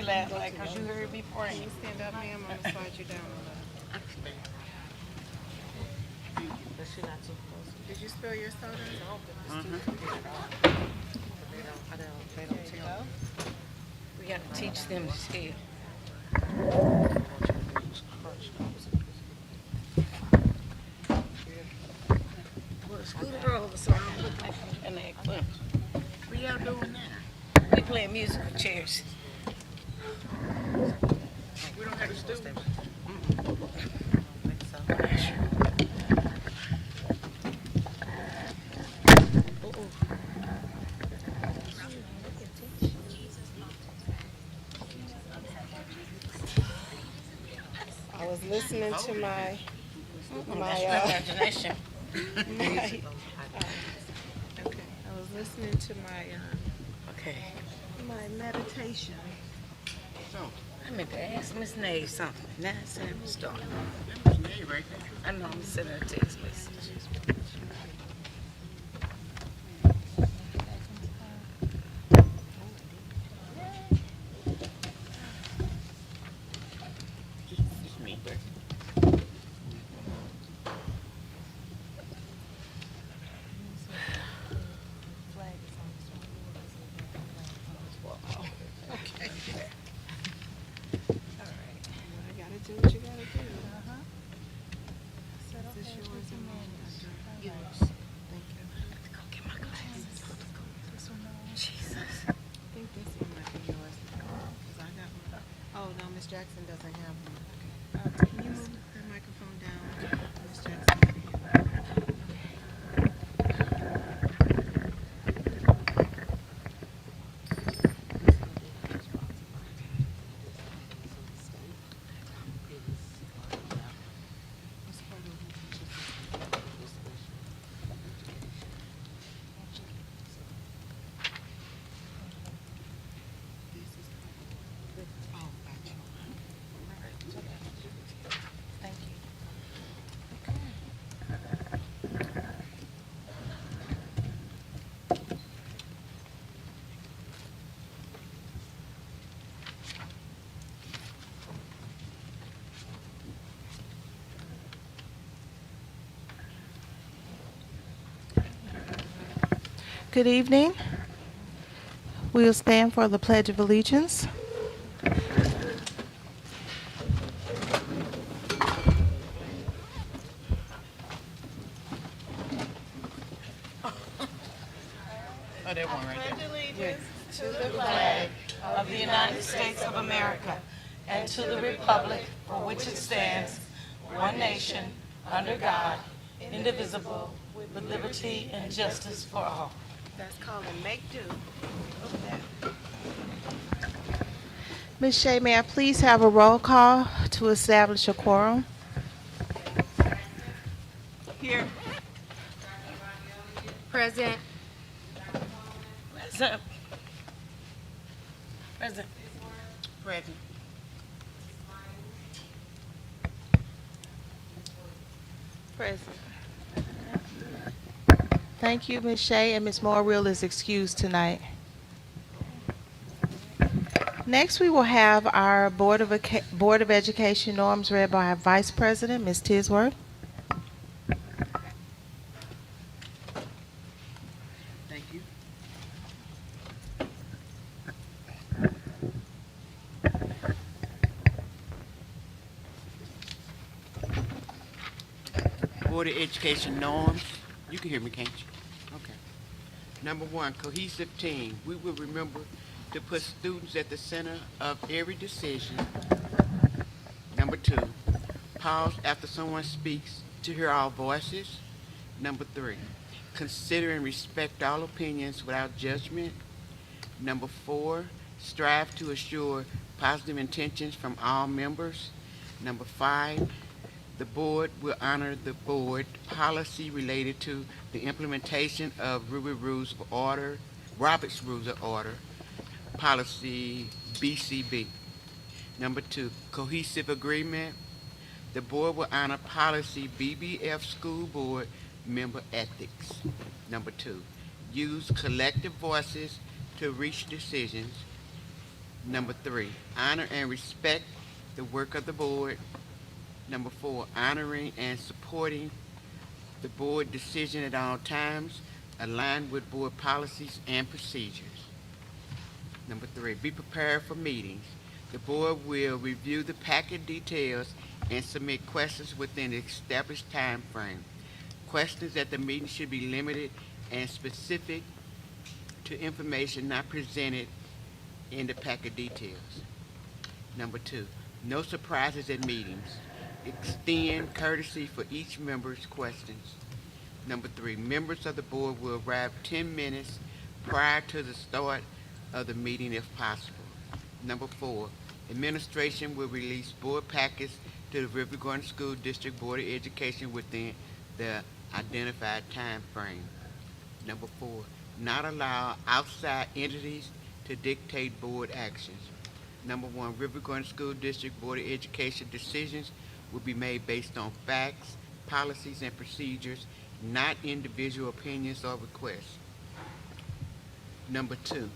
last night because you heard me Can you praying. stand up, ma'am? I'm gonna slide you down a little. But she not too close. Did you spill your soda? They don't tell. We got to teach them to steal. Well, the scooter over, so I'm putting my feet in that clip. What y'all doing now? We playing musical chairs. We don't have a stool. I was listening to my Imagination. okay. I was listening to Okay. my meditation. So, I meant to ask Miss Nave something. Now it's time to start. that was me right there. I know I'm sending her a text message. Just me, bro. Okay. All right. You gotta do what you gotta do. Is this yours and mine? Yours. Thank you. Go get my glasses. Jesus. I think this one might be yours. Cause I got one. Oh no, Miss Jackson doesn't have one. Can you move the microphone down, Miss Jackson? Oh, gotcha. Thank you. Good evening. We'll stand for the Pledge of Allegiance. Oh, that one right there. To the flag of the United States of America and to the republic for which it stands, one nation, under God, indivisible, with liberty and justice for all. That's called a make do. Ms. Shea, may I please have a roll call to establish a quorum? Here. Present. Present. Present. Present. Present. Thank you, Ms. Shea, and Ms. Morrill is excused tonight. Next, we will have our Board of Education norms read by our Vice President, Ms. Tisworth. Thank you. Board of Education norms. You can hear me, can't you? Okay. Number one, cohesive team. We will remember to put students at the center of every decision. Number two, pause after someone speaks to hear all voices. Number three, consider and respect all opinions without judgment. Number four, strive to assure positive intentions from all members. Number five, the board will honor the board policy related to the implementation of Robert's Rules of Order, policy BCB. Number two, cohesive agreement. The board will honor policy BBF school board member ethics. Number two, use collective voices to reach decisions. Number 3, honor and respect the work of the board. Number 4, honoring and supporting the board decision at all times, aligned with board policies and procedures. Number 3, be prepared for meetings. The board will review the packet details and submit questions within the established time frame. Questions at the meeting should be limited and specific to information not presented in the packet details. Number 2, no surprises at meetings. Extend courtesy for each member's questions. Number 3, members of the board will arrive 10 minutes prior to the start of the meeting if possible. Number 4, administration will release board packets to the Riverview Garden School District Board of Education within the identified time frame. Number 4, not allow outside entities to dictate board actions. Number 1, Riverview Garden School District Board of Education decisions will be made based on facts, policies, and procedures, not individual opinions or requests. Number 2,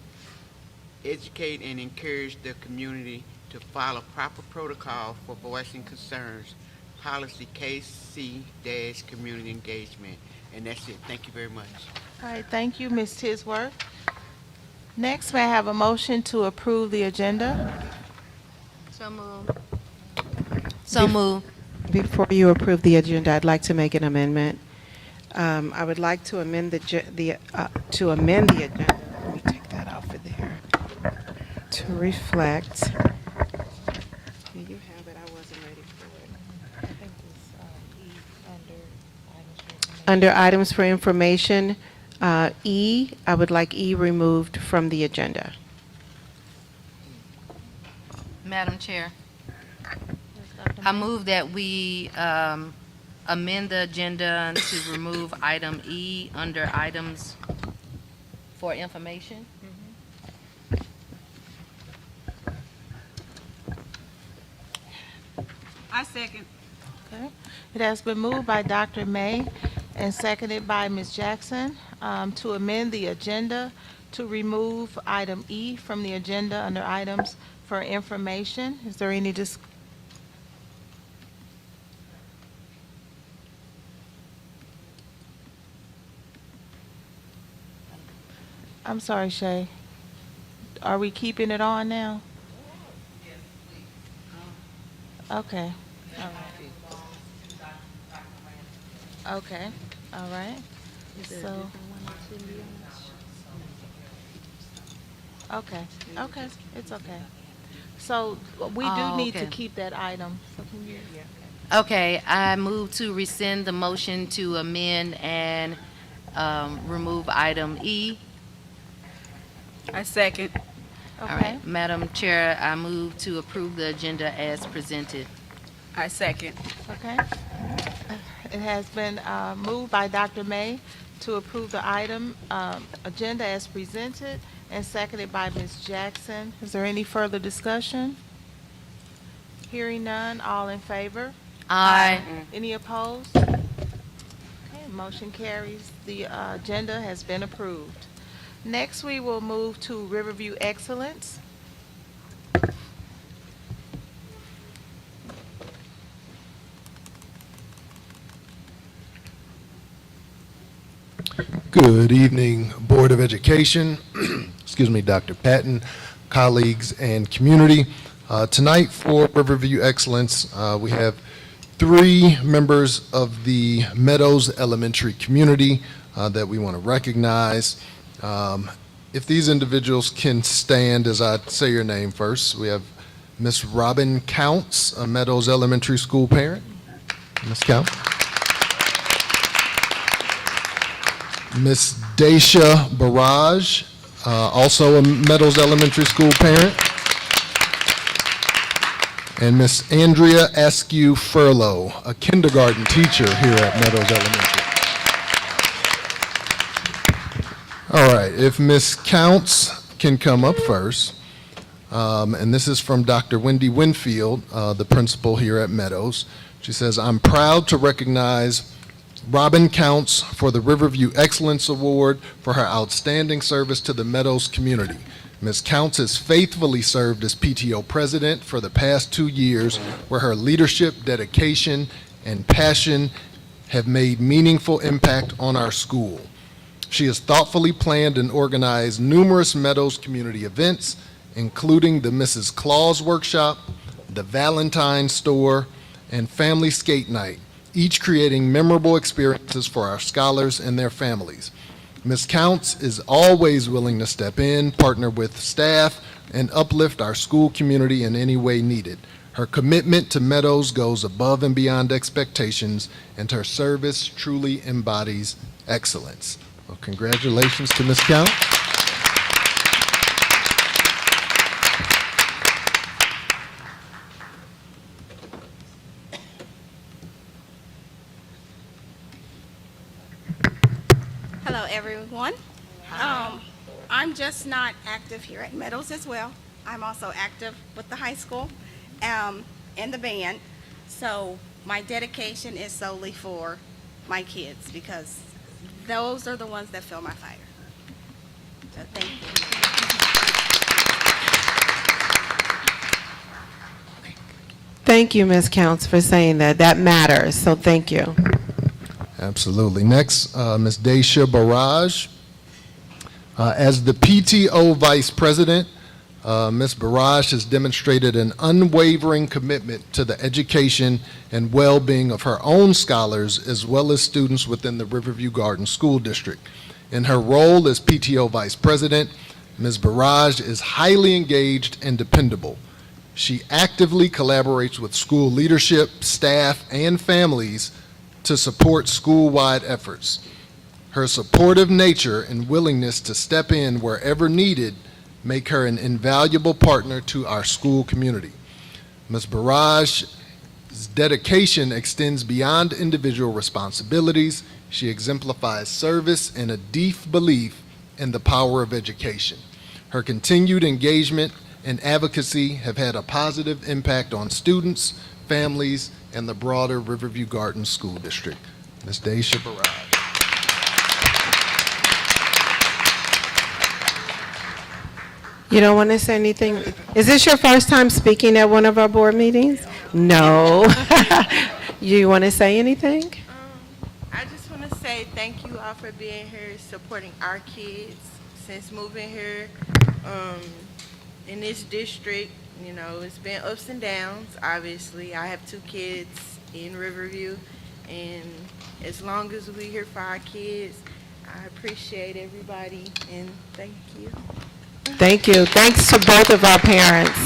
educate and encourage the community to follow proper protocol for voicing concerns, policy KC-community engagement. And that's it. Thank you very much. All right, thank you, Ms. Tisworth. Next, may I have a motion to approve the agenda? So moved. So moved. Before you approve the agenda, I'd like to make an amendment. I would like to amend the agenda. Let me take that off of there. To reflect. Do you have it? I wasn't ready for it. Under items for information, E, I would like E removed from the agenda. Madam Chair, I move that we amend the agenda to remove item E under items for information. I second. Okay. It has been moved by Dr. May and seconded by Ms. Jackson to amend the agenda to remove item E from the agenda under items for information. Is there any I'm sorry, Shay. Are we keeping it on now? Okay. All right. Okay, all right. So. Okay, okay, it's okay. So we do need to okay. keep that item. So can you? Okay, I move to rescind the motion to amend and remove item E. I second. All Okay, right, Madam Chair, I move to approve the agenda as presented. I second. okay. It has been moved by Dr. May to approve the item agenda as presented and seconded by Ms. Jackson. Is there any further discussion? Hearing none, all in favor? Aye. Any opposed? Okay, motion carries. The agenda has been approved. Next, we will move to Riverview Excellence. Good evening, Board of Education, excuse me, Dr. Patton, colleagues, and community. Tonight for Riverview Excellence, we have 3 members of the Meadows Elementary community that we want to recognize. If these individuals can stand as I say your name first, we have Miss Robin Counts, a Meadows Elementary School parent. Miss Counts. Miss Daisha Barrage, also a Meadows Elementary School parent. And Miss Andrea Askew Furlow, a kindergarten teacher here at Meadows Elementary. All right, if Miss Counts can come up first. And this is from Dr. Wendy Winfield, the principal here at Meadows. She says, "I'm proud to recognize Robin Counts for the Riverview Excellence Award for her outstanding service to the Meadows community. Ms. Counts has faithfully served as PTO president for the past 2 years, where her leadership, dedication, and passion have made meaningful impact on our school. She has thoughtfully planned and organized numerous Meadows community events, including the Mrs. Claus Workshop, the Valentine Store, and Family Skate Night, each creating memorable experiences for our scholars and their families. Ms. Counts is always willing to step in, partner with staff, and uplift our school community in any way needed. Her commitment to Meadows goes above and beyond expectations, and her service truly embodies excellence. Well, congratulations to Ms. Counts. Hello, everyone. I'm just not active here at Meadows as well. I'm also active with the high school and the band. So my dedication is solely for my kids because those are the ones that fill my fire. So thank you. Thank you, Ms. Counts, for saying that. That matters, so thank you. Absolutely. Next, Ms. Daisha Barrage. As the PTO Vice President, Ms. Barrage has demonstrated an unwavering commitment to the education and well-being of her own scholars as well as students within the Riverview Garden School District. In her role as PTO Vice President, Ms. Barrage is highly engaged and dependable. She actively collaborates with school leadership, staff, and families to support school-wide efforts. Her supportive nature and willingness to step in wherever needed make her an invaluable partner to our school community. Ms. Barrage's dedication extends beyond individual responsibilities. She exemplifies service and a deep belief in the power of education. Her continued engagement and advocacy have had a positive impact on students, families, and the broader Riverview Garden School District. Ms. Daisha Barrage. You don't want to say anything? Is this your first time speaking at one of our board meetings? No. You want to say anything? I just want to say thank you all for being here, supporting our kids since moving here in this district. You know, it's been ups and downs, obviously. I have 2 kids in Riverview, and as long as we're here for our kids, I appreciate everybody, and thank you. Thank you. Thanks to both of our parents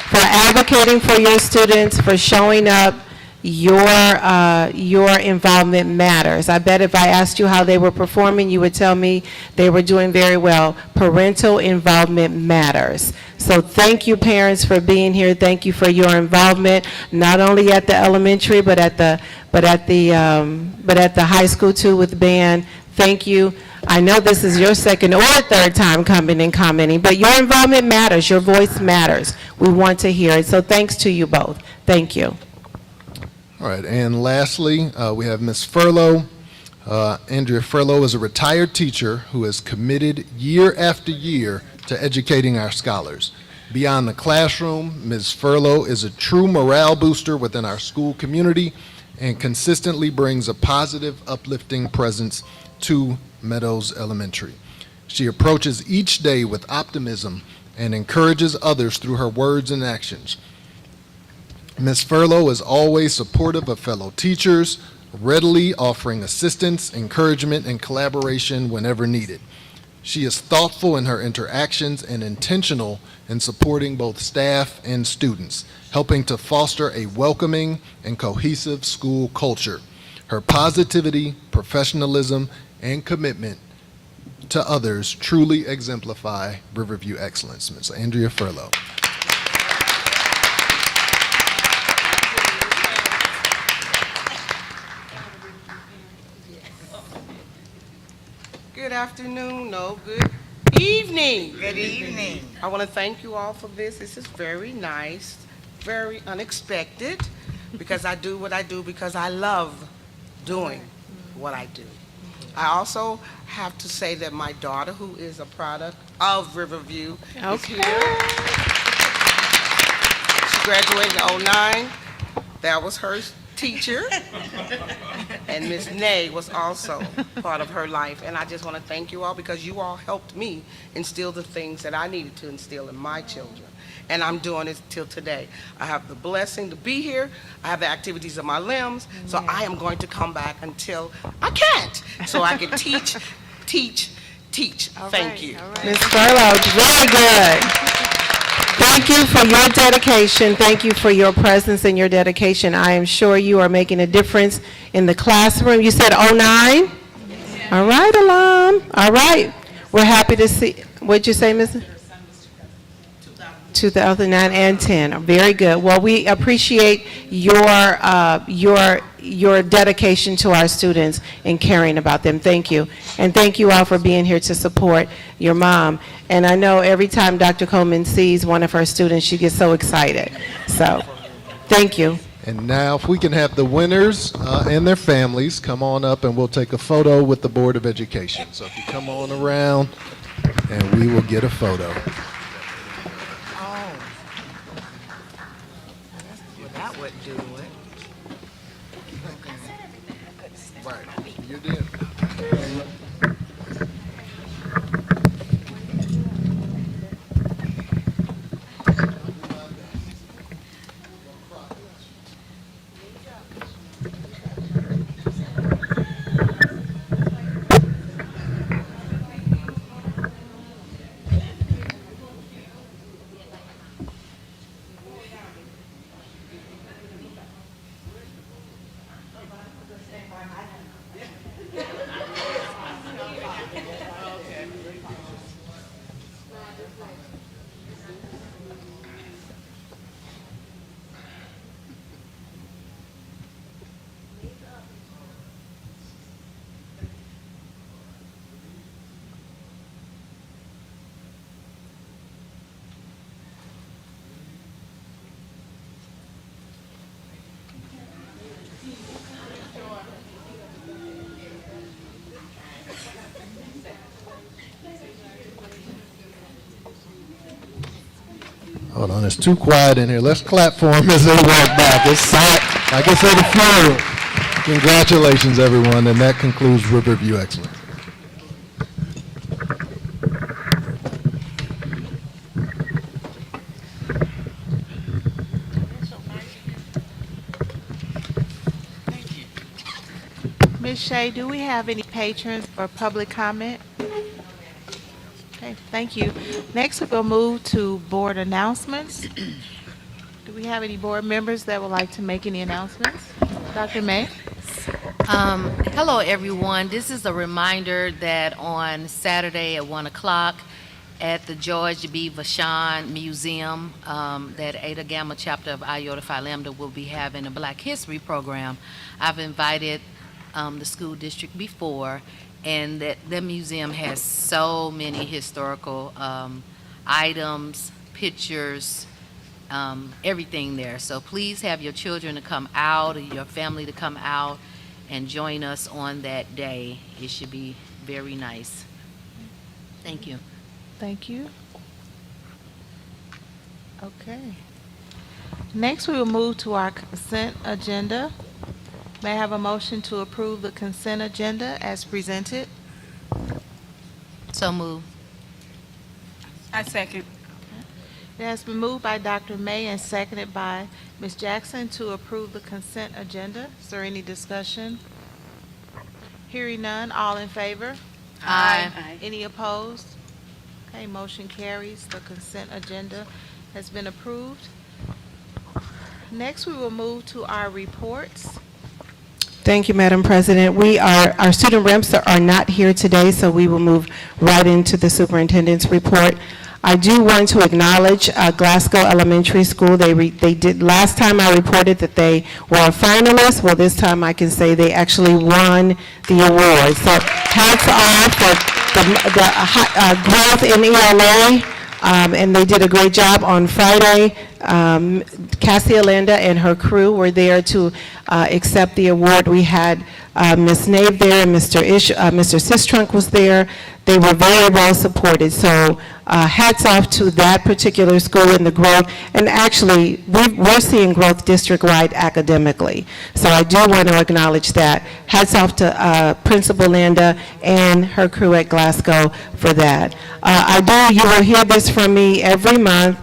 for advocating for your students, for showing up. Your involvement matters. I bet if I asked you how they were performing, you would tell me they were doing very well. Parental involvement matters. So thank you, parents, for being here. Thank you for your involvement, not only at the elementary, but at the high school too with band. Thank you. I know this is your second or third time coming and commenting, but your involvement matters. Your voice matters. We want to hear it. So thanks to you both. Thank you. All right, and lastly, we have Ms. Furlow. Andrea Furlow is a retired teacher who has committed year after year to educating our scholars. Beyond the classroom, Ms. Furlow is a true morale booster within our school community and consistently brings a positive, uplifting presence to Meadows Elementary. She approaches each day with optimism and encourages others through her words and actions. Ms. Furlow is always supportive of fellow teachers, readily offering assistance, encouragement, and collaboration whenever needed. She is thoughtful in her interactions and intentional in supporting both staff and students, helping to foster a welcoming and cohesive school culture. Her positivity, professionalism, and commitment to others truly exemplify Riverview excellence. Ms. Andrea Furlow. Good afternoon, no, good evening. Good evening. I want to thank you all for this. This is very nice, very unexpected, because I do what I do because I love doing what I do. I also have to say that my daughter, who is a product of Riverview, is here. She graduated in '09. That was her teacher. And Miss Nay was also part of her life. And I just want to thank you all because you all helped me instill the things that I needed to instill in my children. And I'm doing it till today. I have the blessing to be here. I have the activities of my limbs. So I am going to come back until I can't. So I can teach. Thank you. Ms. Furlow, very good. Thank you for your dedication. Thank you for your presence and your dedication. I am sure you are making a difference in the classroom. You said '09? All right, alum. All right. We're happy to see. What'd you say, Ms.? 2009 and 10. Very good. Well, we appreciate your dedication to our students and caring about them. Thank you. And thank you all for being here to support your mom. And I know every time Dr. Coleman sees one of her students, she gets so excited. So, thank you. And now, if we can have the winners and their families come on up, and we'll take a photo with the Board of Education. So if you come on around, and we will get a photo. That would do it. Right. You did. Hold on, it's too quiet in here. Let's clap for them as they walk back. It's silent, like I said, the funeral. Congratulations, everyone, and that concludes Riverview Excellence. Ms. Shea, do we have any patrons for public comment? Okay, thank you. Next, we'll move to board announcements. Do we have any board members that would like to make any announcements? Dr. May? Hello, everyone. This is a reminder that on Saturday at 1 o'clock at the George B. Vashon Museum, that Eta Gamma chapter of Iota Phi Lambda will be having a Black History program. I've invited the school district before, and that the museum has so many historical items, pictures, everything there. So please have your children to come out, or your family to come out and join us on that day. It should be very nice. Thank you. Thank you. Okay. Next, we will move to our consent agenda. May I have a motion to approve the consent agenda as presented? So move. I second. It has been moved by Dr. May and seconded by Ms. Jackson to approve the consent agenda. Is there any discussion? Hearing none, all in favor? Aye. Any opposed? Okay, motion carries. The consent agenda has been approved. Next, we will move to our reports. Thank you, Madam President. Our student reps are not here today, so we will move right into the superintendent's report. I do want to acknowledge Glasgow Elementary School. They did, last time I reported that they were a finalist. Well, this time I can say they actually won the award. So hats off for the growth in ELA. And they did a great job on Friday. Cassie Alinda and her crew were there to accept the award. We had Ms. Nave there and Mr. Sistrunk was there. They were very well supported. So hats off to that particular school and the growth. And actually, we're seeing growth district-wide academically. So I do want to acknowledge that. Hats off to Principal Linda and her crew at Glasgow for that. You will hear this from me every month,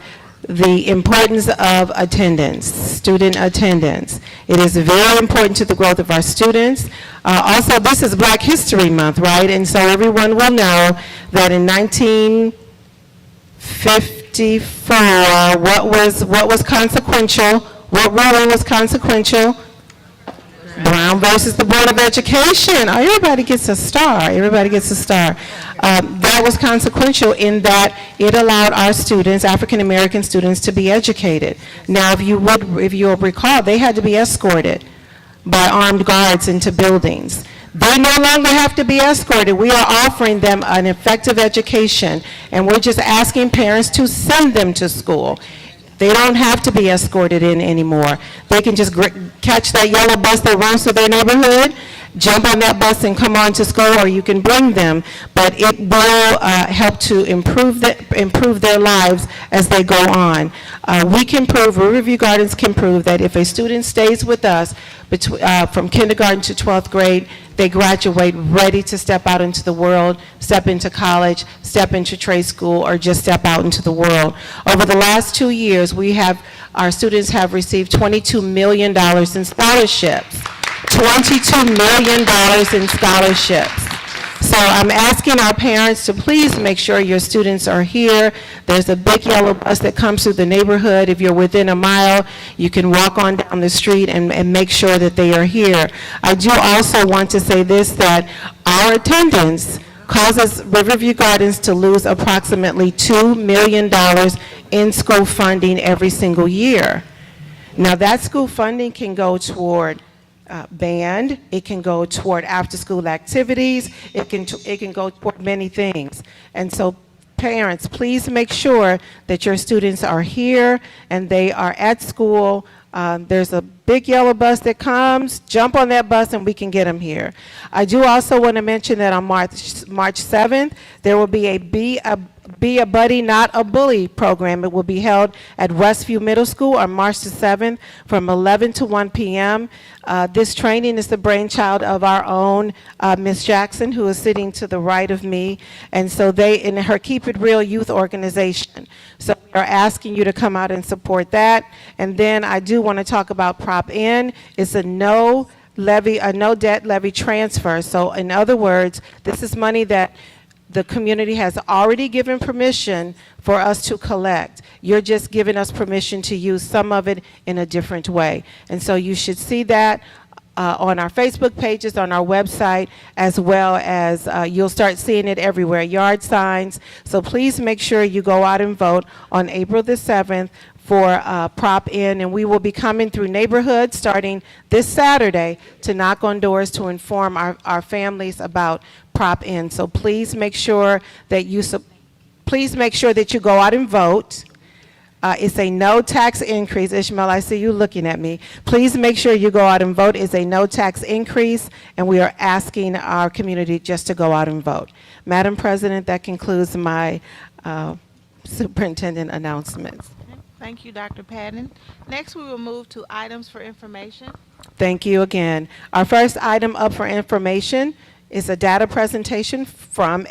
the importance of attendance, student attendance. It is very important to the growth of our students. Also, this is Black History Month, right? And so everyone will know that in 1954, what was consequential? What ruling was consequential? Brown versus the Board of Education. Oh, everybody gets a star. Everybody gets a star. That was consequential in that it allowed our students, African American students, to be educated. Now, if you'll recall, they had to be escorted by armed guards into buildings. They no longer have to be escorted. We are offering them an effective education, and we're just asking parents to send them to school. They don't have to be escorted in anymore. They can just catch that yellow bus that runs to their neighborhood, jump on that bus and come on to school, or you can bring them, but it will help to improve their lives as they go on. Riverview Gardens can prove that if a student stays with us from kindergarten to 12th grade, they graduate ready to step out into the world, step into college, step into trade school, or just step out into the world. Over the last 2 years, our students have received $22 million in scholarships. $22 million in scholarships. So I'm asking our parents to please make sure your students are here. There's a big yellow bus that comes through the neighborhood. If you're within a mile, you can walk on down the street and make sure that they are here. I do also want to say this, that our attendance causes Riverview Gardens to lose approximately $2 million in school funding every single year. Now, that school funding can go toward band, it can go toward after-school activities, it can go toward many things. And so parents, please make sure that your students are here and they are at school. There's a big yellow bus that comes, jump on that bus and we can get them here. I do also want to mention that on March 7th, there will be a Be a Buddy, Not a Bully program. It will be held at Westview Middle School on March the 7th from 11 to 1 p.m. This training is the brainchild of our own Ms. Jackson, who is sitting to the right of me, and so in her Keep It Real youth organization. So we are asking you to come out and support that. And then I do want to talk about Prop N. It's a no debt levy transfer. So in other words, this is money that the community has already given permission for us to collect. You're just giving us permission to use some of it in a different way. And so you should see that on our Facebook pages, on our website, as well as you'll start seeing it everywhere, yard signs. So please make sure you go out and vote on April the 7th for Prop N, and we will be coming through neighborhoods starting this Saturday to knock on doors to inform our families about Prop N. So please make sure that you go out and vote. It's a no tax increase. Ishmael, I see you looking at me. Please make sure you go out and vote. It's a no tax increase, and we are asking our community just to go out and vote. Madam President, that concludes my superintendent announcements. Thank you, Dr. Patton. Next, we will move to items for information. Thank you again. Our first item up for information is a data presentation from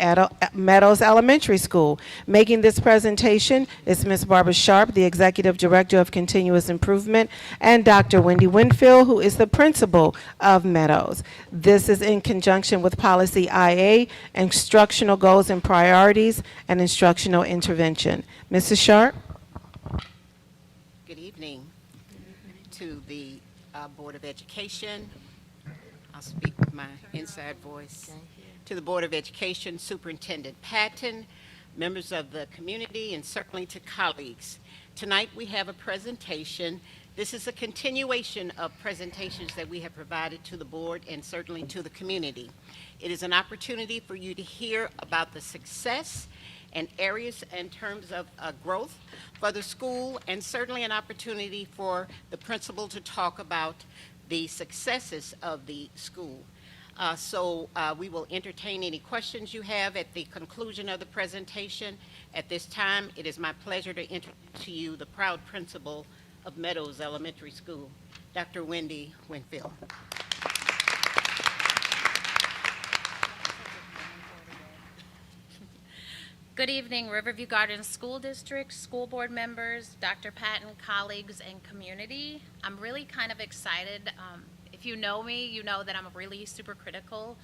Meadows Elementary School. Making this presentation is Ms. Barbara Sharp, the Executive Director of Continuous Improvement, and Dr. Wendy Winfield, who is the principal of Meadows. This is in conjunction with Policy IA, Instructional Goals and Priorities, and Instructional Intervention. Mrs. Sharp? Good evening to the Board of Education. I'll speak with my inside voice. To the Board of Education, Superintendent Patton, members of the community, and certainly to colleagues. Tonight we have a presentation. This is a continuation of presentations that we have provided to the board and certainly to the community. It is an opportunity for you to hear about the success and areas in terms of growth for the school, and certainly an opportunity for the principal to talk about the successes of the school. We will entertain any questions you have at the conclusion of the presentation. At this time, it is my pleasure to introduce to you the proud principal of Meadows Elementary School, Dr. Wendy Winfield. Good evening, Riverview Gardens School District, school board members, Dr. Patton, colleagues, and community. I'm really kind of excited. If you know me, you know that I'm really super critical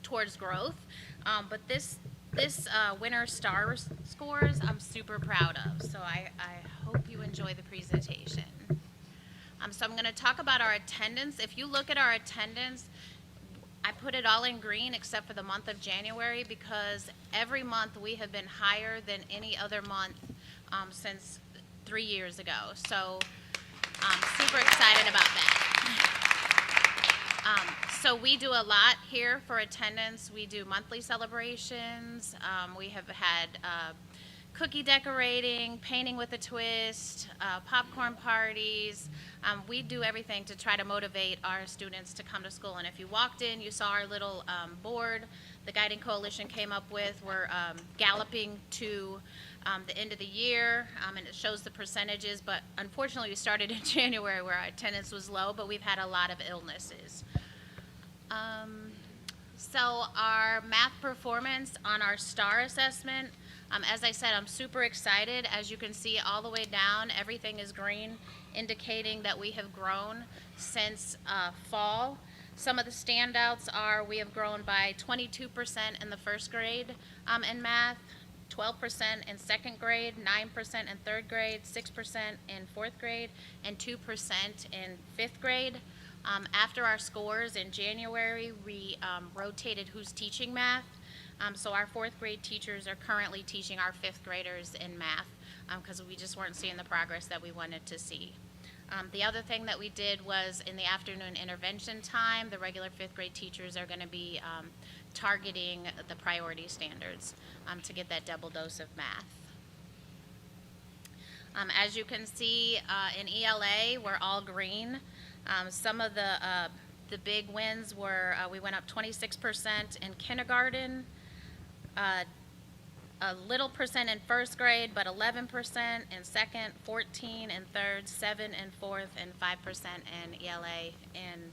towards growth. But this winter star scores, I'm super proud of. So I hope you enjoy the presentation. So I'm going to talk about our attendance. If you look at our attendance, I put it all in green except for the month of January because every month we have been higher than any other month since 3 years ago. So I'm super excited about that. So we do a lot here for attendance. We do monthly celebrations. We have had cookie decorating, painting with a twist, popcorn parties. We do everything to try to motivate our students to come to school. And if you walked in, you saw our little board the Guiding Coalition came up with. We're galloping to the end of the year, and it shows the percentages. But unfortunately, we started in January where our attendance was low, but we've had a lot of illnesses. So our math performance on our STAR assessment, as I said, I'm super excited. As you can see all the way down, everything is green, indicating that we have grown since fall. Some of the standouts are we have grown by 22% in the first grade in math, 12% in second grade, 9% in third grade, 6% in fourth grade, and 2% in fifth grade. After our scores in January, we rotated who's teaching math. So our fourth grade teachers are currently teaching our fifth graders in math because we just weren't seeing the progress that we wanted to see. The other thing that we did was in the afternoon intervention time, the regular fifth grade teachers are going to be targeting the priority standards to get that double dose of math. As you can see in ELA, we're all green. Some of the big wins were we went up 26% in kindergarten, a little percent in first grade, but 11% in second, 14 in third, 7 in fourth, and 5% in ELA in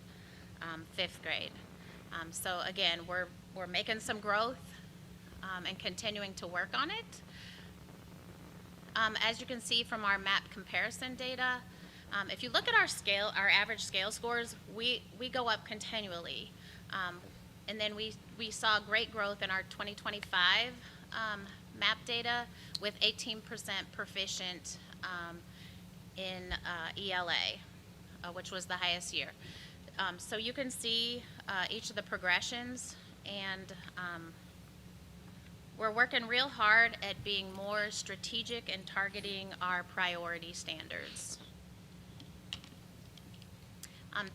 fifth grade. So again, we're making some growth and continuing to work on it. As you can see from our MAP comparison data, if you look at our scale, our average scale scores, we go up continually. And then we saw great growth in our 2025 MAP data with 18% proficient in ELA, which was the highest year. So you can see each of the progressions, and we're working real hard at being more strategic and targeting our priority standards.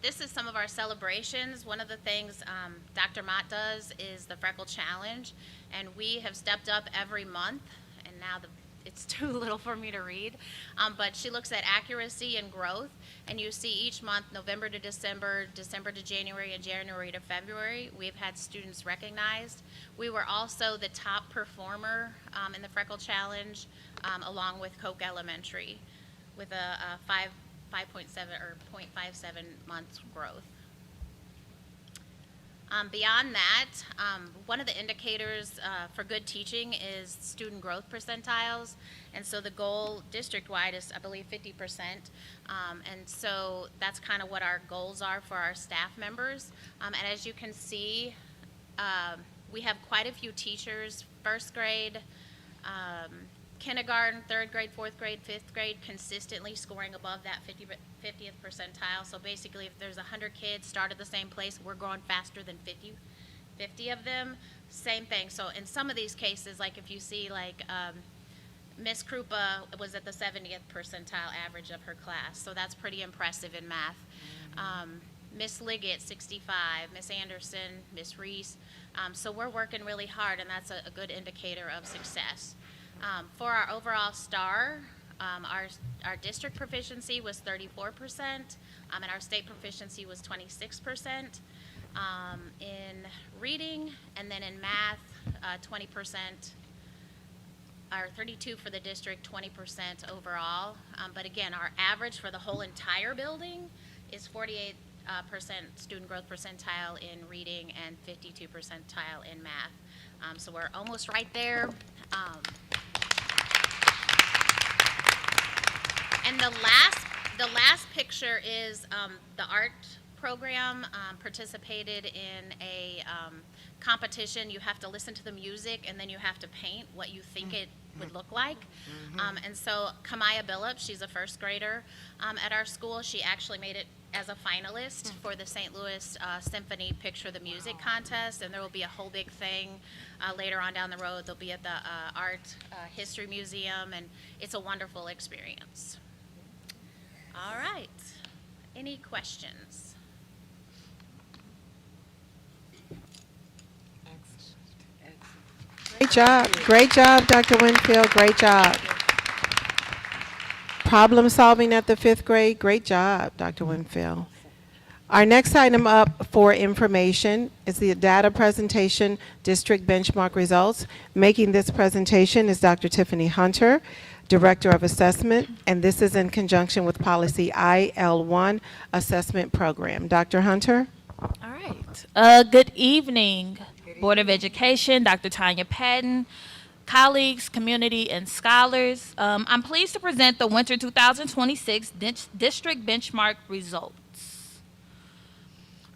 This is some of our celebrations. One of the things Dr. Mott does is the Freckle Challenge, and we have stepped up every month, and now it's too little for me to read, but she looks at accuracy and growth, and you see each month, November to December, December to January, and January to February, we've had students recognized. We were also the top performer in the Freckle Challenge, along with Koch Elementary, with a 5.7 or 0.57 months growth. Beyond that, one of the indicators for good teaching is student growth percentiles, and so the goal district-wide is, I believe, 50%, and so that's kind of what our goals are for our staff members. And as you can see, we have quite a few teachers, first grade, kindergarten, third grade, fourth grade, fifth grade, consistently scoring above that 50th percentile. So basically, if there's 100 kids start at the same place, we're growing faster than 50 of them. Same thing. So in some of these cases, like if you see like Miss Krupa was at the 70th percentile average of her class. So that's pretty impressive in math. Miss Liggett, 65, Miss Anderson, Miss Reese. So we're working really hard, and that's a good indicator of success. For our overall STAR, Our district proficiency was 34%, and our state proficiency was 26%. In reading, and then in math, 20%, or 32 for the district, 20% overall. But again, our average for the whole entire building is 48% student growth percentile in reading and 52 percentile in math. So we're almost right there. And the last picture is the art program participated in a competition. You have to listen to the music and then you have to paint what you think it would look like. And so Kamaya Billups, she's a first grader at our school. She actually made it as a finalist for the St. Louis Symphony Picture the Music contest, and there will be a whole big thing later on down the road. They'll be at the Art History Museum, and it's a wonderful experience. All right. Any questions? Great job, Dr. Winfield, great job. Problem solving at the 5th grade, great job, Dr. Winfield. Our next item up for information is the data presentation, district benchmark results. Making this presentation is Dr. Tiffany Hunter, Director of Assessment, and this is in conjunction with Policy IL1 Assessment Program. Dr. Hunter? All right. Good evening, Board of Education, Dr. Tanya Patton, colleagues, community, and scholars. I'm pleased to present the Winter 2026 District Benchmark results.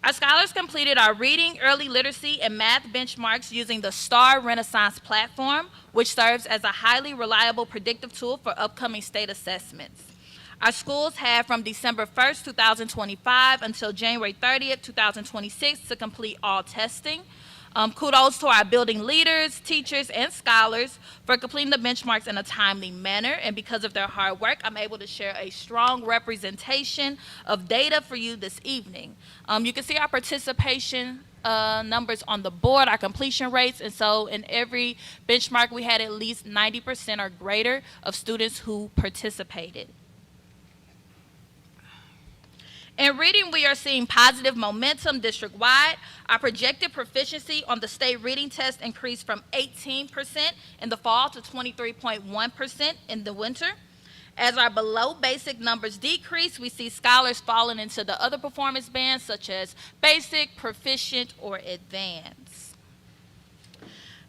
Our scholars completed our reading, early literacy, and math benchmarks using the STAR Renaissance platform, which serves as a highly reliable predictive tool for upcoming state assessments. Our schools have from December 1st, 2025 until January 30th, 2026 to complete all testing. Kudos to our building leaders, teachers, and scholars for completing the benchmarks in a timely manner. And because of their hard work, I'm able to share a strong representation of data for you this evening. You can see our participation numbers on the board, our completion rates. And so in every benchmark, we had at least 90% or greater of students who participated. In reading, we are seeing positive momentum district-wide. Our projected proficiency on the state reading test increased from 18% in the fall to 23.1% in the winter. As our below basic numbers decrease, we see scholars falling into the other performance bands such as basic, proficient, or advanced.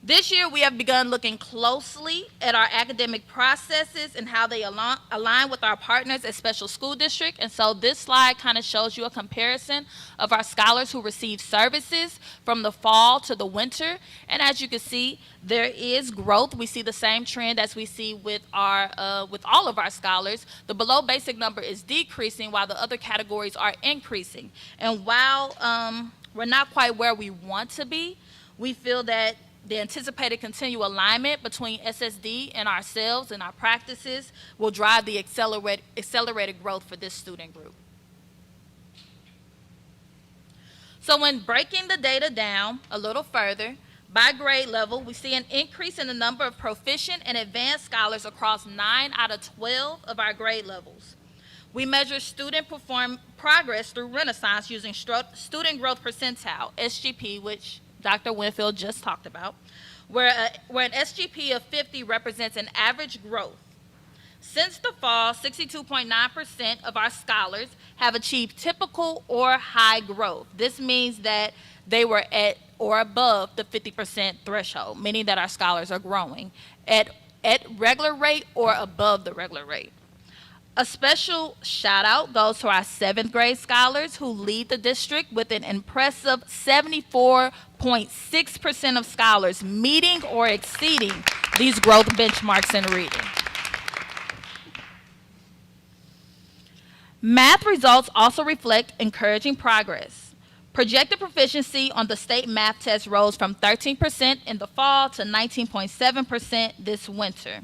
This year, we have begun looking closely at our academic processes and how they align with our partners at Special School District. And so this slide kind of shows you a comparison of our scholars who receive services from the fall to the winter. And as you can see, there is growth. We see the same trend as we see with all of our scholars. The below basic number is decreasing while the other categories are increasing. And while we're not quite where we want to be, we feel that the anticipated continual alignment between SSD and ourselves and our practices will drive the accelerated growth for this student group. So when breaking the data down a little further, by grade level, we see an increase in the number of proficient and advanced scholars across 9 out of 12 of our grade levels. We measure student progress through Renaissance using student growth percentile, SGP, which Dr. Winfield just talked about, where an SGP of 50 represents an average growth. Since the fall, 62.9% of our scholars have achieved typical or high growth. This means that they were at or above the 50% threshold, meaning that our scholars are growing at regular rate or above the regular rate. A special shout out goes to our 7th grade scholars who lead the district with an impressive 74.6% of scholars meeting or exceeding these growth benchmarks in reading. Math results also reflect encouraging progress. Projected proficiency on the state math test rose from 13% in the fall to 19.7% this winter.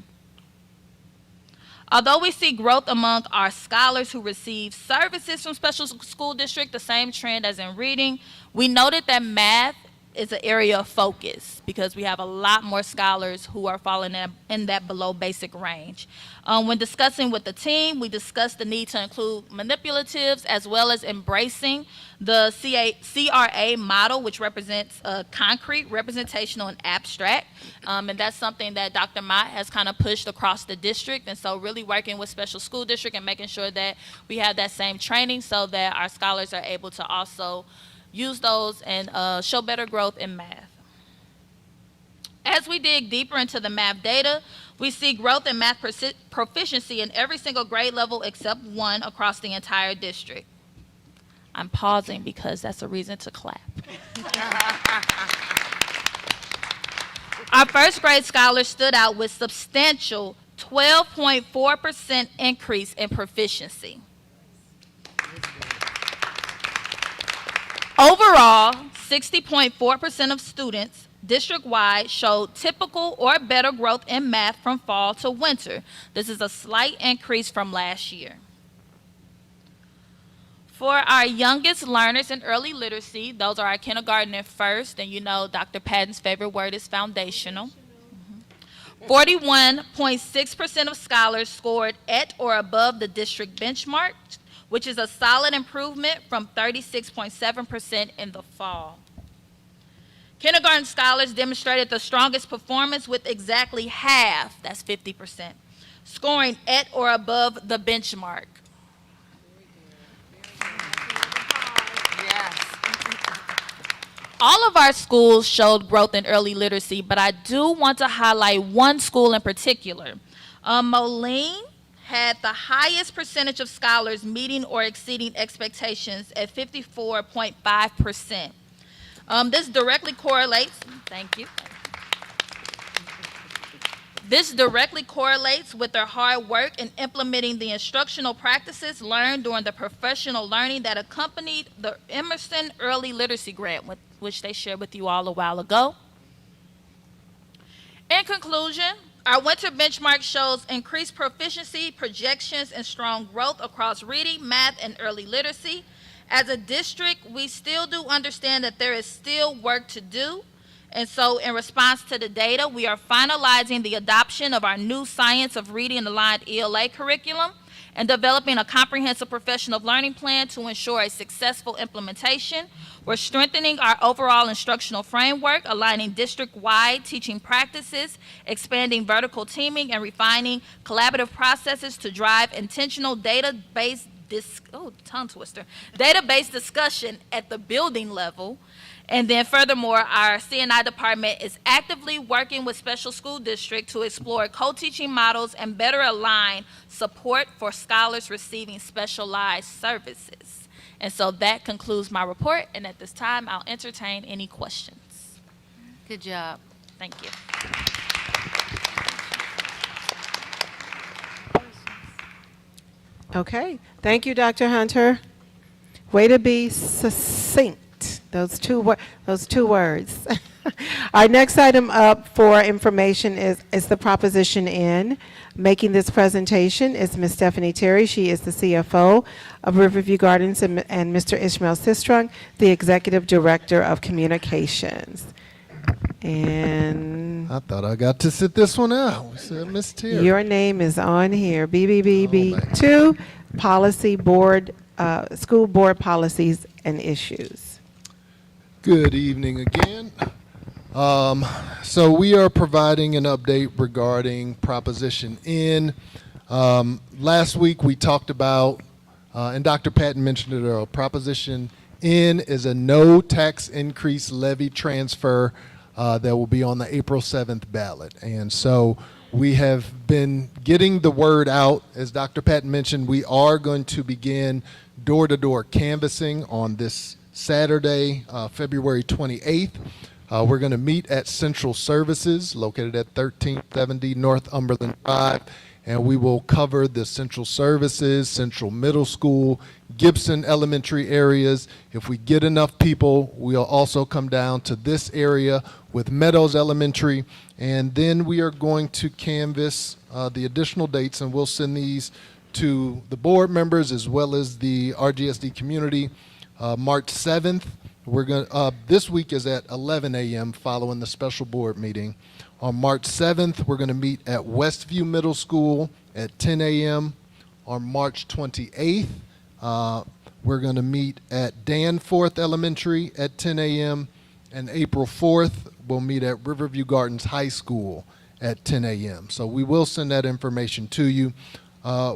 Although we see growth among our scholars who receive services from Special School District, the same trend as in reading, we noted that math is an area of focus because we have a lot more scholars who are falling in that below basic range. When discussing with the team, we discussed the need to include manipulatives as well as embracing the CRA model, which represents concrete, representational, and abstract. And that's something that Dr. Mott has kind of pushed across the district. And so really working with special school district and making sure that we have that same training so that our scholars are able to also use those and show better growth in math. As we dig deeper into the math data, we see growth in math proficiency in every single grade level except one across the entire district. I'm pausing because that's a reason to clap. Our first grade scholars stood out with substantial 12.4% increase in proficiency. Overall, 60.4% of students district-wide showed typical or better growth in math from fall to winter. This is a slight increase from last year. For our youngest learners in early literacy, those are our kindergarten and first, and you know Dr. Patton's favorite word is foundational. 41.6% of scholars scored at or above the district benchmark, which is a solid improvement from 36.7% in the fall. Kindergarten scholars demonstrated the strongest performance with exactly half, that's 50%, scoring at or above the benchmark. All of our schools showed growth in early literacy, but I do want to highlight one school in particular. Moline had the highest percentage of scholars meeting or exceeding expectations at 54.5%. This directly correlates, thank you. This directly correlates with their hard work in implementing the instructional practices learned during the professional learning that accompanied the Emerson Early Literacy Grant, which they shared with you all a while ago. In conclusion, our winter benchmark shows increased proficiency, projections, and strong growth across reading, math, and early literacy. As a district, we still do understand that there is still work to do. And so in response to the data, we are finalizing the adoption of our new Science of Reading aligned ELA curriculum and developing a comprehensive professional learning plan to ensure a successful implementation. We're strengthening our overall instructional framework, aligning district-wide teaching practices, expanding vertical teaming, and refining collaborative processes to drive intentional database discussion at the building level. And then furthermore, our C&I department is actively working with special school district to explore co-teaching models and better align support for scholars receiving specialized services. And so that concludes my report, and at this time, I'll entertain any questions. Good job. Thank you. Okay, thank you, Dr. Hunter. Way to be succinct. Those two words. Our next item up for information is the Proposition N. Making this presentation is Ms. Stephanie Terry. She is the CFO of Riverview Gardens, and Mr. Ishmael Sistrunk, the Executive Director of Communications. And I thought I got to sit this one out. We said Ms. Terry. your name is on here, BBBB2, Policy Board, School Board Policies and Issues. Good evening again. So we are providing an update regarding Proposition N. Last week we talked about, and Dr. Patton mentioned it earlier, Proposition N is a no tax increase levy transfer that will be on the April 7th ballot. And so we have been getting the word out. As Dr. Patton mentioned, we are going to begin door-to-door canvassing on this Saturday, February 28th. We're going to meet at Central Services, located at 1370 Northumberland Drive, and we will cover the Central Services, Central Middle School, Gibson Elementary areas. If we get enough people, we'll also come down to this area with Meadows Elementary, and then we are going to canvass the additional dates, and we'll send these to the board members as well as the RGSD community. March 7th This week is at 11 a.m. following the special board meeting. On March 7th, we're going to meet at Westview Middle School at 10 a.m. On March 28th, we're going to meet at Danforth Elementary at 10 a.m. And April 4th, we'll meet at Riverview Gardens High School at 10 a.m. So we will send that information to you.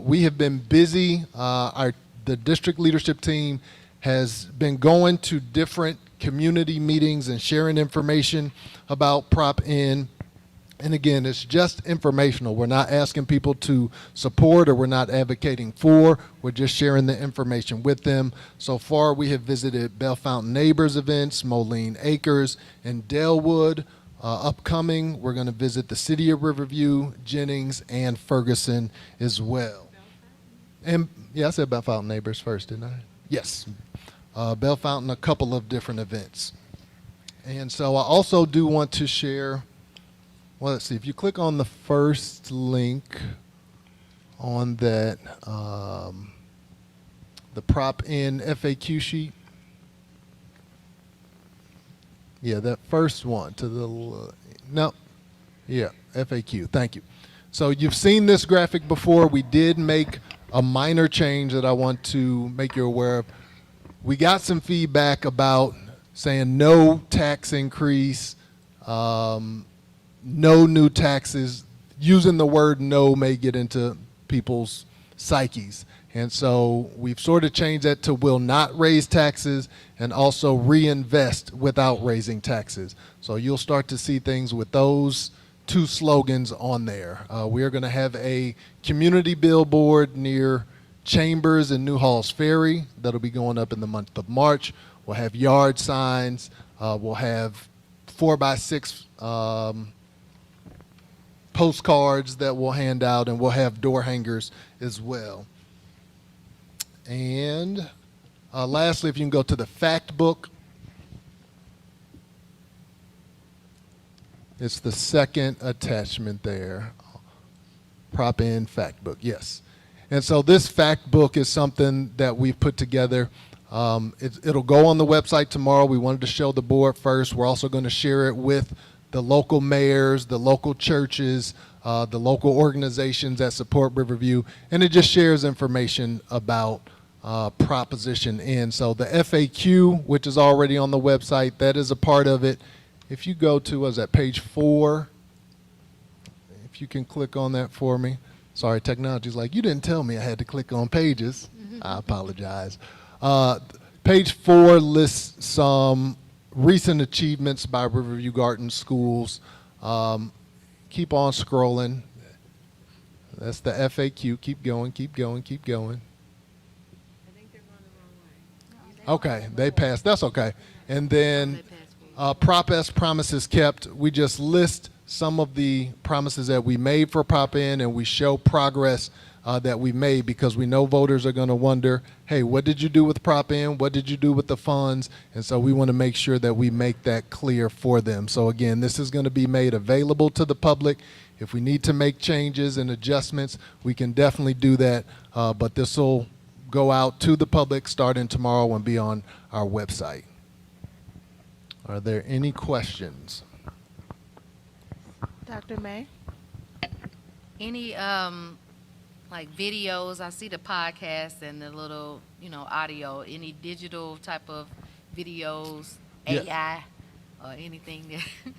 We have been busy. The district leadership team has been going to different community meetings and sharing information about Prop N. And again, it's just informational. We're not asking people to support or we're not advocating for. We're just sharing the information with them. So far, we have visited Bell Fountain Neighbors events, Moline Acres, and Dalewood. Upcoming, we're going to visit the city of Riverview, Jennings, and Ferguson as well. And yeah, I said Bell Fountain Neighbors first, didn't I? Yes. Bell Fountain, a couple of different events. And so I also do want to share. Well, let's see. If you click on the first link on that, the Prop N FAQ sheet. Yeah, that first one to the, no, yeah, FAQ. Thank you. So you've seen this graphic before. We did make a minor change that I want to make you aware of. We got some feedback about saying no tax increase, no new taxes. Using the word no may get into people's psyches. And so we've sort of changed that to will not raise taxes and also reinvest without raising taxes. So you'll start to see things with those two slogans on there. We are going to have a community billboard near Chambers and Newhall's Ferry that'll be going up in the month of March. We'll have yard signs. We'll have 4x6 postcards that we'll hand out, and we'll have door hangers as well. And lastly, if you can go to the fact book. It's the second attachment there. Prop N fact book, yes. And so this fact book is something that we've put together. It'll go on the website tomorrow. We wanted to show the board first. We're also going to share it with the local mayors, the local churches, the local organizations that support Riverview, and it just shares information about Proposition N. So the FAQ, which is already on the website, that is a part of it. If you go to, was that page 4? If you can click on that for me. Sorry, technology's like, you didn't tell me I had to click on pages. I apologize. Page 4 lists some recent achievements by Riverview Gardens schools. Keep on scrolling. That's the FAQ. Keep going, keep going, keep going. Okay, they passed. That's okay. And then Prop S promises kept. We just list some of the promises that we made for Prop N, and we show progress that we made, because we know voters are going to wonder, hey, what did you do with Prop N? What did you do with the funds? And so we want to make sure that we make that clear for them. So again, this is going to be made available to the public. If we need to make changes and adjustments, we can definitely do that. But this will go out to the public starting tomorrow and be on our website. Are there any questions? Dr. May? Any like videos? I see the podcast and the little, audio. Any digital type of videos, Yeah. AI, or anything that?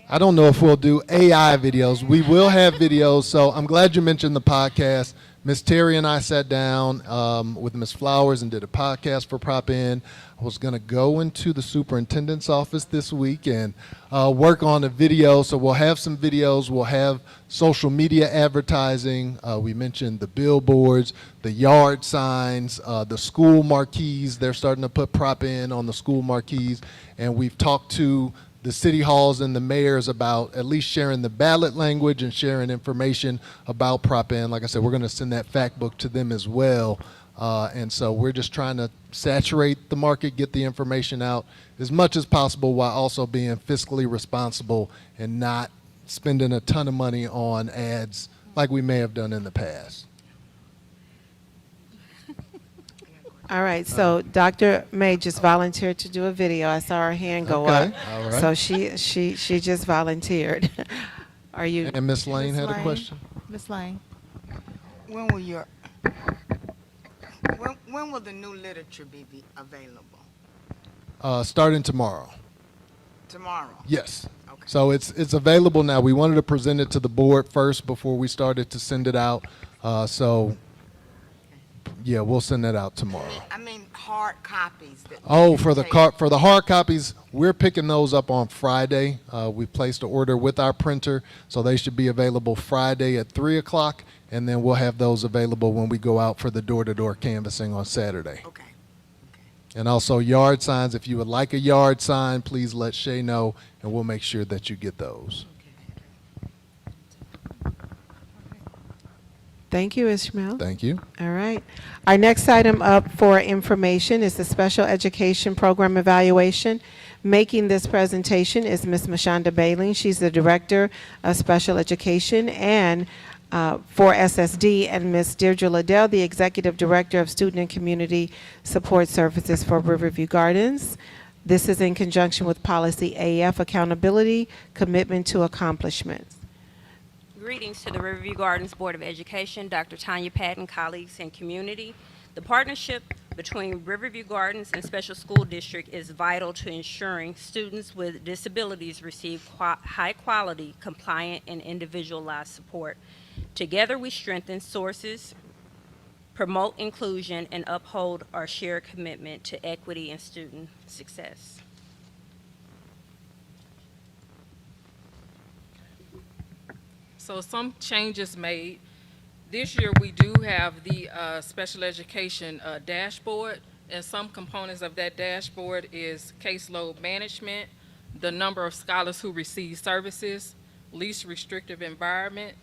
I don't know if we'll do AI videos. We will have videos. So I'm glad you mentioned the podcast. Miss Terry and I sat down with Miss Flowers and did a podcast for Prop N. I was going to go into the superintendent's office this week and work on a video. So we'll have some videos. We'll have social media advertising. We mentioned the billboards, the yard signs, the school marquees. They're starting to put Prop N on the school marquees. And we've talked to the city halls and the mayors about at least sharing the ballot language and sharing information about Prop N. Like I said, we're going to send that fact book to them as well. And so we're just trying to saturate the market, get the information out as much as possible while also being fiscally responsible and not spending a ton of money on ads like we may have done in the past. All right, so Dr. May just volunteered to do a video. I saw her hand go Okay, up. all right. So she just volunteered. Are you? And Ms. Lane Ms. had a Lane. question? Ms. Lane. When will when will the new literature be available? Starting tomorrow. Tomorrow? Yes. Okay. So it's available now. We wanted to present it to the board first before we started to send it out. So, yeah, we'll send that out tomorrow. I mean, hard copies. Oh, for the hard copies, we're picking those up on Friday. We placed an order with our printer, so they should be available Friday at 3 o'clock, and then we'll have those available when we go out for the door-to-door canvassing on Saturday. Okay. And also yard signs. If you would like a yard sign, please let Shay know, and we'll make sure that you get those. Thank you, Ishmael. Thank you. All right. Our next item up for information is the Special Education Program Evaluation. Making this presentation is Ms. Mashonda Bailey. She's the Director of Special Education and for SSD, and Ms. Deirdre Liddell, the Executive Director of Student and Community Support Services for Riverview Gardens. This is in conjunction with Policy AF, Accountability, Commitment to Accomplishments. Greetings to the Riverview Gardens Board of Education, Dr. Tanya Patton, colleagues, and community. The partnership between Riverview Gardens and Special School District is vital to ensuring students with disabilities receive high-quality, compliant, and individualized support. Together, we strengthen sources, promote inclusion, and uphold our shared commitment to equity and student success. So some changes made. This year, we do have the special education dashboard, and some components of that dashboard is caseload management, the number of scholars who receive services, least restrictive environment,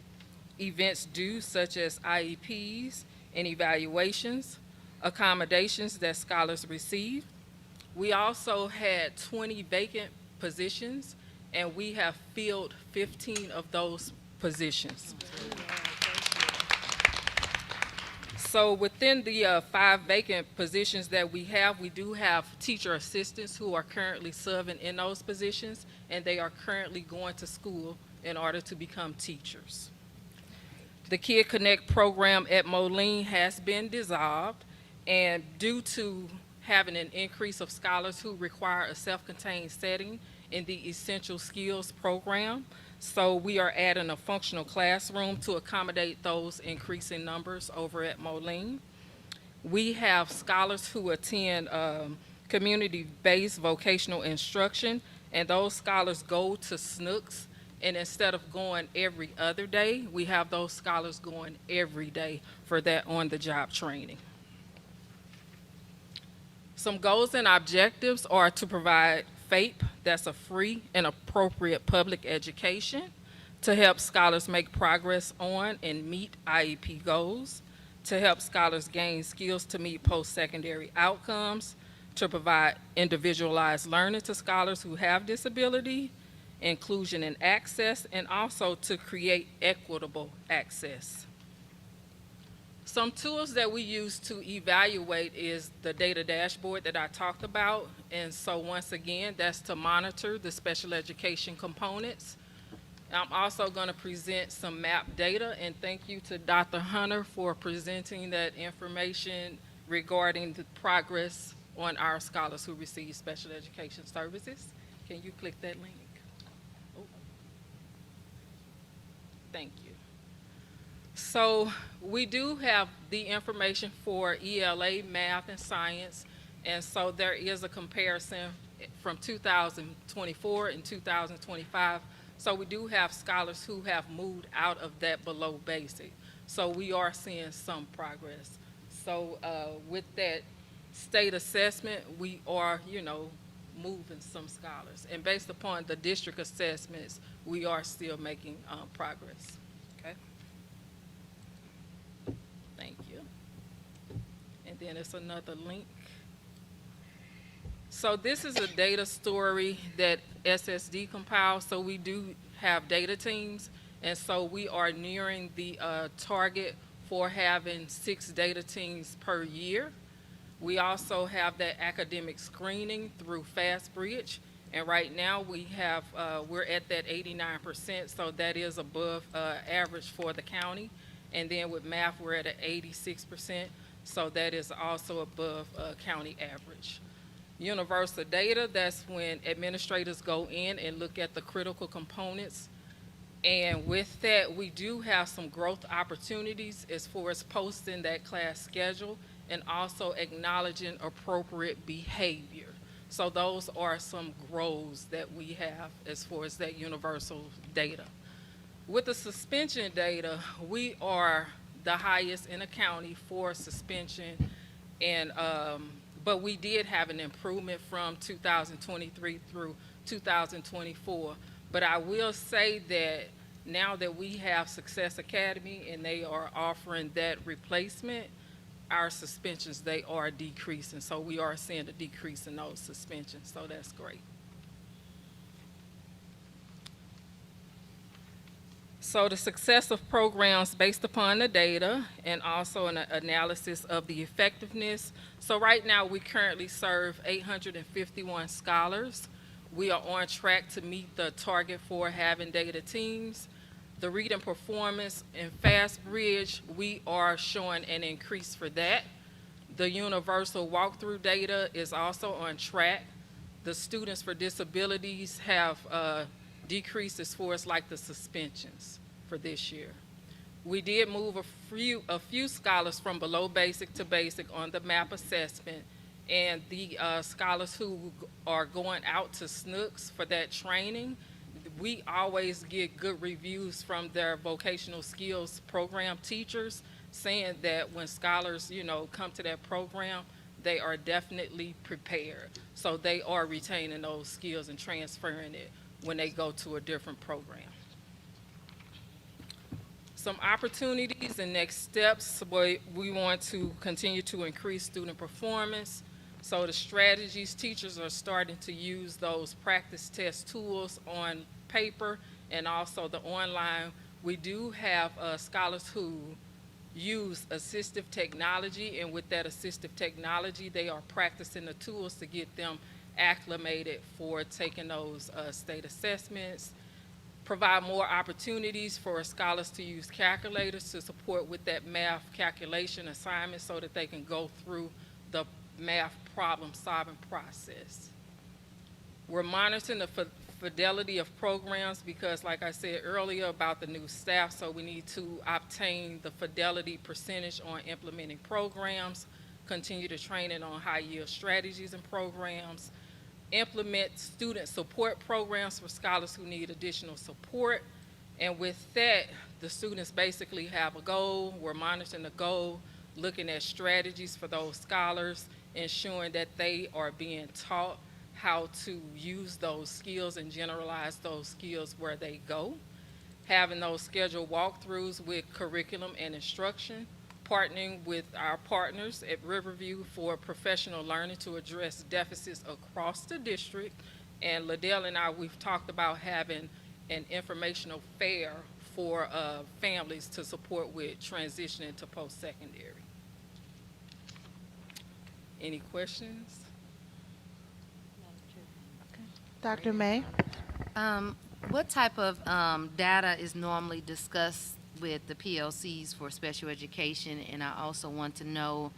events due such as IEPs and evaluations, accommodations that scholars receive. We also had 20 vacant positions, and we have filled 15 of those positions. So within the 5 vacant positions that we do have teacher assistants who are currently serving in those positions, and they are currently going to school in order to become teachers. The Kid Connect program at Moline has been dissolved, and due to having an increase of scholars who require a self-contained setting in the Essential Skills program, so we are adding a functional classroom to accommodate those increasing numbers over at Moline. We have scholars who attend community-based vocational instruction, and those scholars go to SNCS, and instead of going every other day, we have those scholars going every day for that on-the-job training. Some goals and objectives are to provide FAPE, that's a free and appropriate public education, to help scholars make progress on and meet IEP goals, to help scholars gain skills to meet post-secondary outcomes, to provide individualized learning to scholars who have disability, inclusion and access, and also to create equitable access. Some tools that we use to evaluate is the data dashboard that I talked about. And so once again, that's to monitor the special education components. I'm also going to present some map data, and thank you to Dr. Hunter for presenting that information regarding the progress on our scholars who receive special education services. Can you click that link? Oh. Thank you. So we do have the information for ELA, math, and science, and so there is a comparison from 2024 and 2025. So we do have scholars who have moved out of that below basic. So we are seeing some progress. So with that state assessment, we are, moving some scholars. And based upon the district assessments, we are still making progress. Okay. Thank you. And then it's another link. So this is a data story that SSD compiles. So we do have data teams, and so we are nearing the target for having 6 data teams per year. We also have that academic screening through FastBridge, and right now we're at that 89%, so that is above average for the county. And then with math, we're at an 86%, so that is also above county average. Universal data, that's when administrators go in and look at the critical components. And with that, we do have some growth opportunities as far as posting that class schedule and also acknowledging appropriate behavior. So those are some growths that we have as far as that universal data. With the suspension data, we are the highest in the county for suspension, and but we did have an improvement from 2023 through 2024. But I will say that now that we have Success Academy and they are offering that replacement, our suspensions, they are decreasing. So we are seeing a decrease in those suspensions, so that's great. So the success of programs based upon the data and also an analysis of the effectiveness. So right now we currently serve 851 scholars. We are on track to meet the target for having data teams. The reading performance in FastBridge, we are showing an increase for that. The universal walkthrough data is also on track. The students for disabilities have decreased as far as like the suspensions for this year. We did move a few scholars from below basic to basic on the MAP assessment, and the scholars who are going out to SNCS for that training, we always get good reviews from their vocational skills program teachers saying that when scholars, come to that program, they are definitely prepared. So they are retaining those skills and transferring it when they go to a different program. Some opportunities and next steps, we want to continue to increase student performance. So the strategies, teachers are starting to use those practice test tools on paper and also the online. We do have scholars who use assistive technology, and with that assistive technology, they are practicing the tools to get them acclimated for taking those state assessments. Provide more opportunities for scholars to use calculators to support with that math calculation assignment so that they can go through the math problem solving process. We're monitoring the fidelity of programs because, like I said earlier about the new staff, so we need to obtain the fidelity percentage on implementing programs, continue the training on high yield strategies and programs, implement student support programs for scholars who need additional support. And with that, the students basically have a goal. We're monitoring the goal, looking at strategies for those scholars, ensuring that they are being taught how to use those skills and generalize those skills where they go. Having those scheduled walkthroughs with curriculum and instruction, partnering with our partners at Riverview for professional learning to address deficits across the district. And Liddell and I, we've talked about having an informational fair for families to support with transitioning to post-secondary. Any questions? Dr. May? What type of data is normally discussed with the PLCs for special education? And I also want to know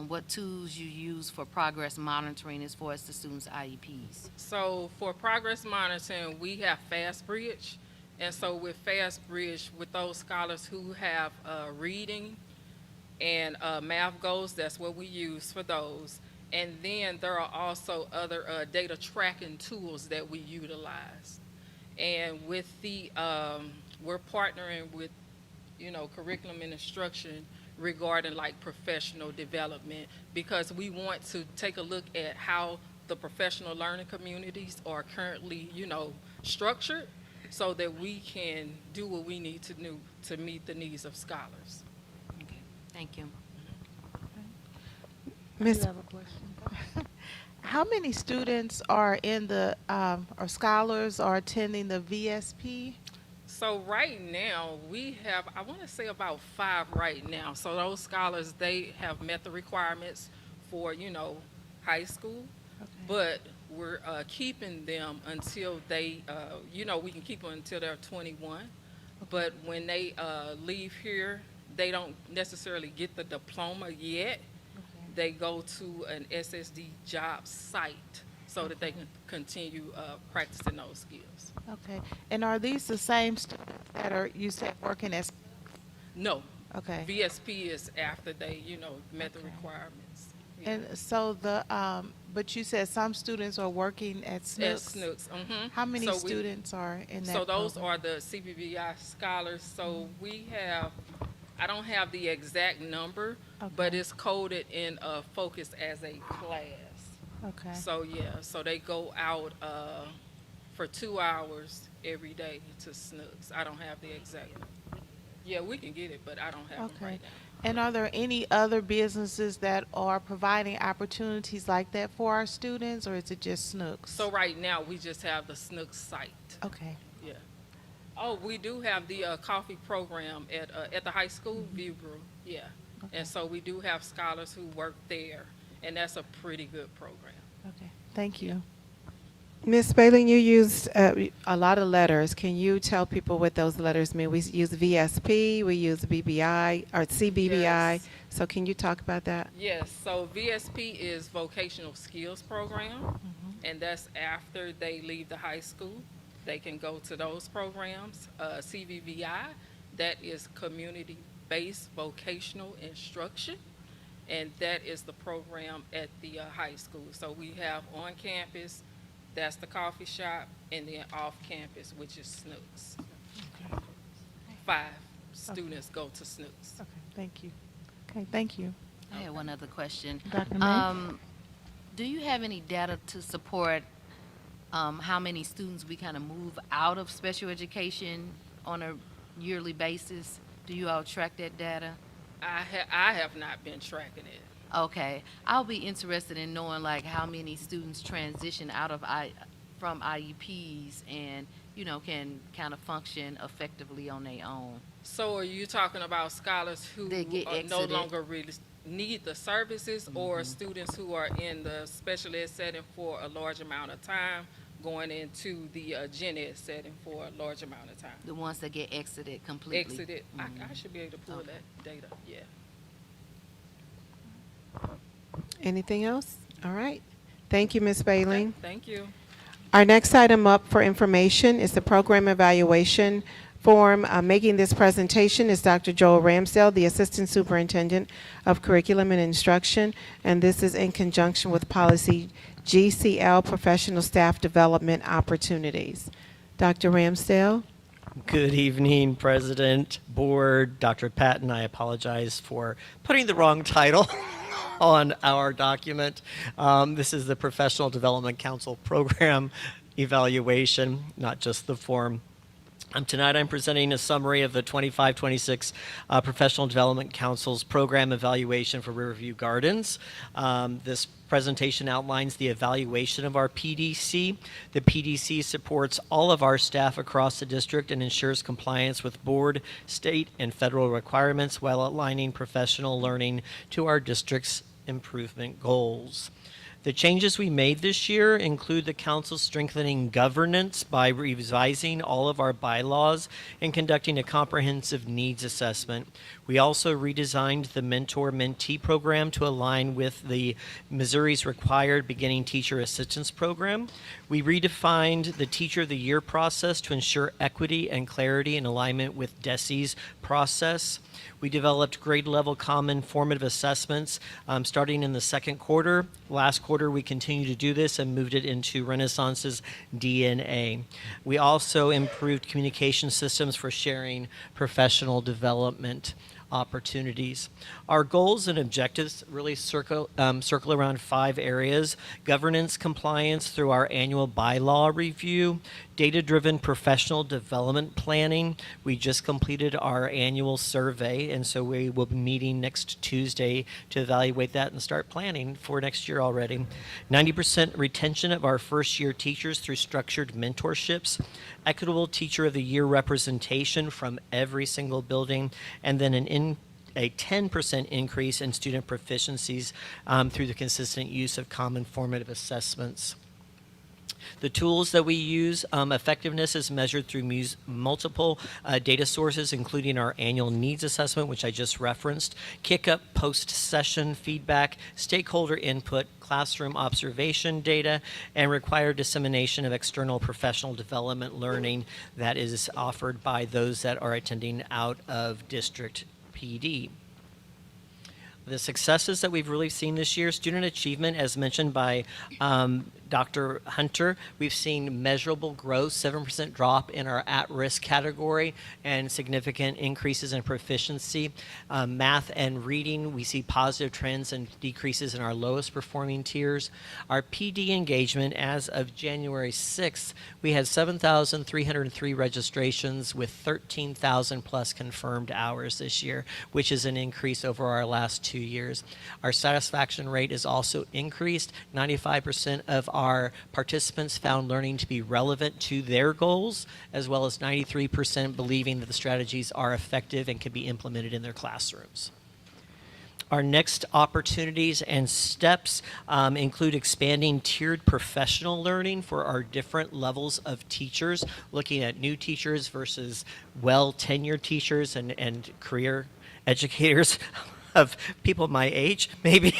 what tools you use for progress monitoring as far as the students' IEPs. So for progress monitoring, we have FastBridge. And so with FastBridge, with those scholars who have reading and math goals, that's what we use for those. And then there are also other data tracking tools that we utilize. And with the, we're partnering with, curriculum and instruction regarding like professional development, because we want to take a look at how the professional learning communities are currently, structured so that we can do what we need to do to meet the needs of scholars. Okay, thank you. Ms. have a question. How many students are in the, or scholars are attending the VSP? So right now, we have, I want to say about 5 right now. So those scholars, they have met the requirements for, high school. But we're keeping them until they, we can keep them until they're 21. But when they leave here, they don't necessarily get the diploma yet. They go to an SSD job site so that they can continue practicing those skills. Okay. And are these the same students that are, you said, working as? No. Okay. VSP is after they, met the requirements. Yeah. And so but you said some students are working at SNCS. At SNCS, mhm. How many So students are in that So those program? are the CBBI scholars. So we have, I don't have the exact number, but it's coded in focus as a class. Okay. So yeah, so they go out for 2 hours every day to SNCS. I don't have the exact number. Yeah, we can get it, but I don't have them right now. And are there any other businesses that are providing opportunities like that for our students, or is it just SNCS? So right now, we just have the SNCS site. Okay. Yeah. Oh, we do have the coffee program at the high school, View Brew. Yeah. And so we do have scholars who work there, and that's a pretty good program. Okay. Thank you. Ms. Bailey, you used a lot of letters. Can you tell people what those letters mean? We use VSP, we use BBI, or CBBI. Yes. So can you talk about that? Yes, so VSP is Vocational Skills Program, and that's after they leave the high school. They can go to those programs. CVVI, that is Community-Based Vocational Instruction, and that is the program at the high school. So we have on campus, that's the coffee shop, and then off campus, which is SNCS. 5 students go to SNCS. Okay. Thank you. Okay. Thank you. I have one other question. Dr. May? Do you have any data to support how many students we kind of move out of special education on a yearly basis? Do you all track that data? I have not been tracking it. Okay, I'll be interested in knowing like how many students transition out of from IEPs and can kind of function effectively on their own. So are you talking about scholars who They get no exited. longer really need the services, or students who are in the special ed setting for a large amount of time going into the gen ed setting for a large amount of time? The ones that get exited completely. Exited. I should be able to pull that data, yeah. Anything else? All right. Thank you, Ms. Bailey. Thank you. Our next item up for information is the program evaluation form. Making this presentation is Dr. Joel Ramsdale, the Assistant Superintendent of Curriculum and Instruction, and this is in conjunction with policy GCL, Professional Staff Development Opportunities. Dr. Ramsdale? Good evening, President, Board, Dr. Patton. I apologize for putting the wrong title on our document. This is the Professional Development Council Program Evaluation, not just the form. Tonight I'm presenting a summary of the 25-26 Professional Development Council's program evaluation for Riverview Gardens. This presentation outlines the evaluation of our PDC. The PDC supports all of our staff across the district and ensures compliance with board, state, and federal requirements while aligning professional learning to our district's improvement goals. The changes we made this year include the council strengthening governance by revising all of our bylaws and conducting a comprehensive needs assessment. We also redesigned the mentor-mentee program to align with the Missouri's required beginning teacher assistance program. We redefined the Teacher of the Year process to ensure equity and clarity in alignment with DESE's process. We developed grade-level common formative assessments starting in the second quarter. Last quarter, we continued to do this and moved it into Renaissance's DNA. We also improved communication systems for sharing professional development opportunities. Our goals and objectives really circle around 5 areas: governance compliance through our annual bylaw review, data-driven professional development planning. We just completed our annual survey, and so we will be meeting next Tuesday to evaluate that and start planning for next year already. 90% retention of our first-year teachers through structured mentorships, equitable Teacher of the Year representation from every single building, and then an a 10% increase in student proficiencies through the consistent use of common formative assessments. The tools that we use, effectiveness is measured through multiple data sources, including our annual needs assessment, which I just referenced, kick-up post-session feedback, stakeholder input, classroom observation data, and required dissemination of external professional development learning that is offered by those that are attending out of district PD. The successes that we've really seen this year, student achievement, as mentioned by Dr. Hunter, we've seen measurable growth, 7% drop in our at-risk category, and significant increases in proficiency. Math and reading, we see positive trends and decreases in our lowest performing tiers. Our PD engagement, as of January 6th, we had 7,303 registrations with 13,000 plus confirmed hours this year, which is an increase over our last 2 years. Our satisfaction rate is also increased. 95% of our participants found learning to be relevant to their goals, as well as 93% believing that the strategies are effective and can be implemented in their classrooms. Our next opportunities and steps include expanding tiered professional learning for our different levels of teachers, looking at new teachers versus well-tenured teachers and career educators of people my age, maybe,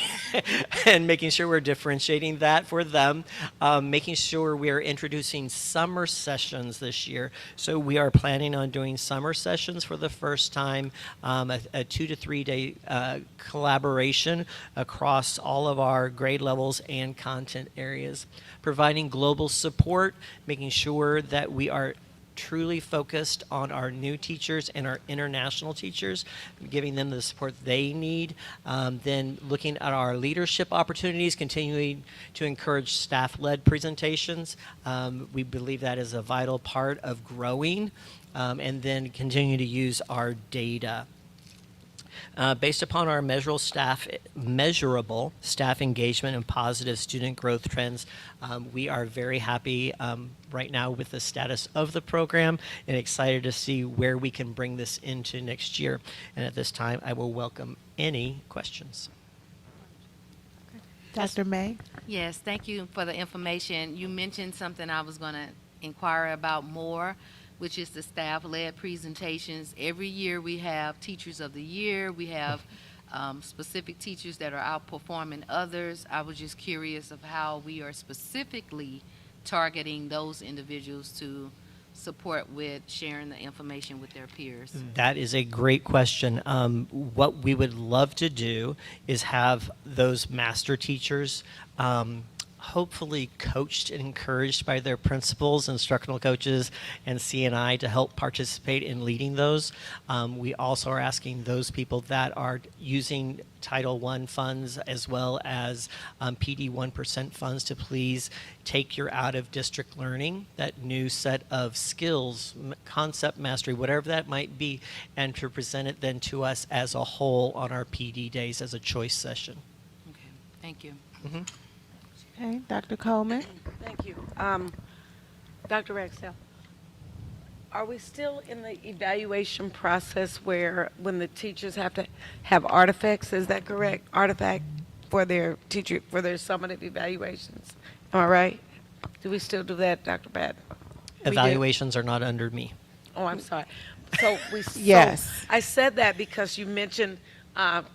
and making sure we're differentiating that for them, making sure we're introducing summer sessions this year. So we are planning on doing summer sessions for the first time, a 2 to 3 day collaboration across all of our grade levels and content areas. Providing global support, making sure that we are truly focused on our new teachers and our international teachers, giving them the support they need. Then looking at our leadership opportunities, continuing to encourage staff-led presentations. We believe that is a vital part of growing, and then continue to use our data. Based upon our measurable staff engagement and positive student growth trends, we are very happy right now with the status of the program and excited to see where we can bring this into next year. And at this time, I will welcome any questions. Dr. May? Yes, thank you for the information. You mentioned something I was going to inquire about more, which is the staff-led presentations. Every year we have Teachers of the Year. We have specific teachers that are outperforming others. I was just curious of how we are specifically targeting those individuals to support with sharing the information with their peers. That is a great question. What we would love to do is have those master teachers hopefully coached and encouraged by their principals, instructional coaches, and CNI to help participate in leading those. We also are asking those people that are using Title I funds as well as PD 1% funds to please take your out-of-district learning, that new set of skills, concept mastery, whatever that might be, and to present it then to us as a whole on our PD days as a choice session. Okay, thank you. Mm-hmm. Okay, Dr. Coleman? Thank you. Dr. Raxell, are we still in the evaluation process where when the teachers have to have artifacts, is that correct? Artifact for their teacher, for their summative evaluations? Am I right? Do we still do that, Dr. Patton? We do? Evaluations are not under me. Oh, I'm sorry. So Yes. I said that because you mentioned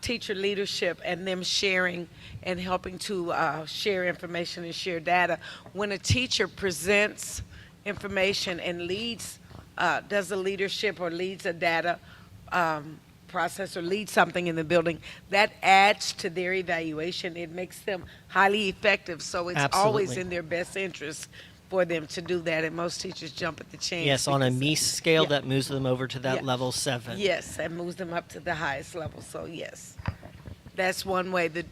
teacher leadership and them sharing and helping to share information and share data. When a teacher presents information and leads, does a leadership or leads a data process or leads something in the building, that adds to their evaluation. It makes them highly effective. So it's always Absolutely. in their best interest for them to do that, and most teachers jump at the chance. Yes, on a because- MEAS scale, Yeah. that moves them over to that Yeah. level 7. Yes, and moves them up to the highest level. So yes, that's one way that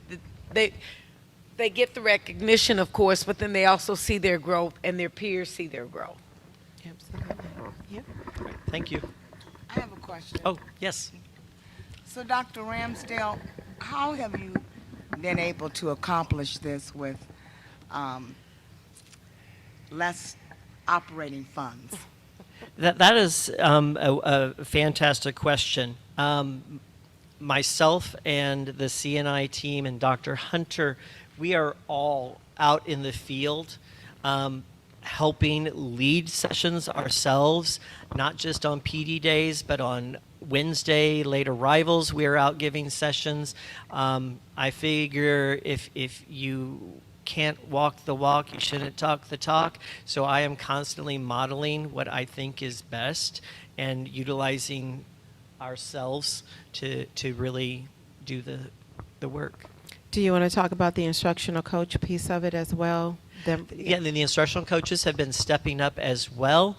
they get the recognition, of course, but then they also see their growth and their peers see their growth. Absolutely. Yep. Thank you. I have a question. Oh, yes. So, Dr. Ramsdale, how have you been able to accomplish this with less operating funds? That is a fantastic question. myself and the CNI team and Dr. Hunter, we are all out in the field helping lead sessions ourselves, not just on PD days, but on Wednesday late arrivals. We are out giving sessions. I figure if you can't walk the walk, you shouldn't talk the talk. So I am constantly modeling what I think is best and utilizing ourselves to really do the work. Do you want to talk about the instructional coach piece of it as well? Yeah, and then the instructional coaches have been stepping up as well.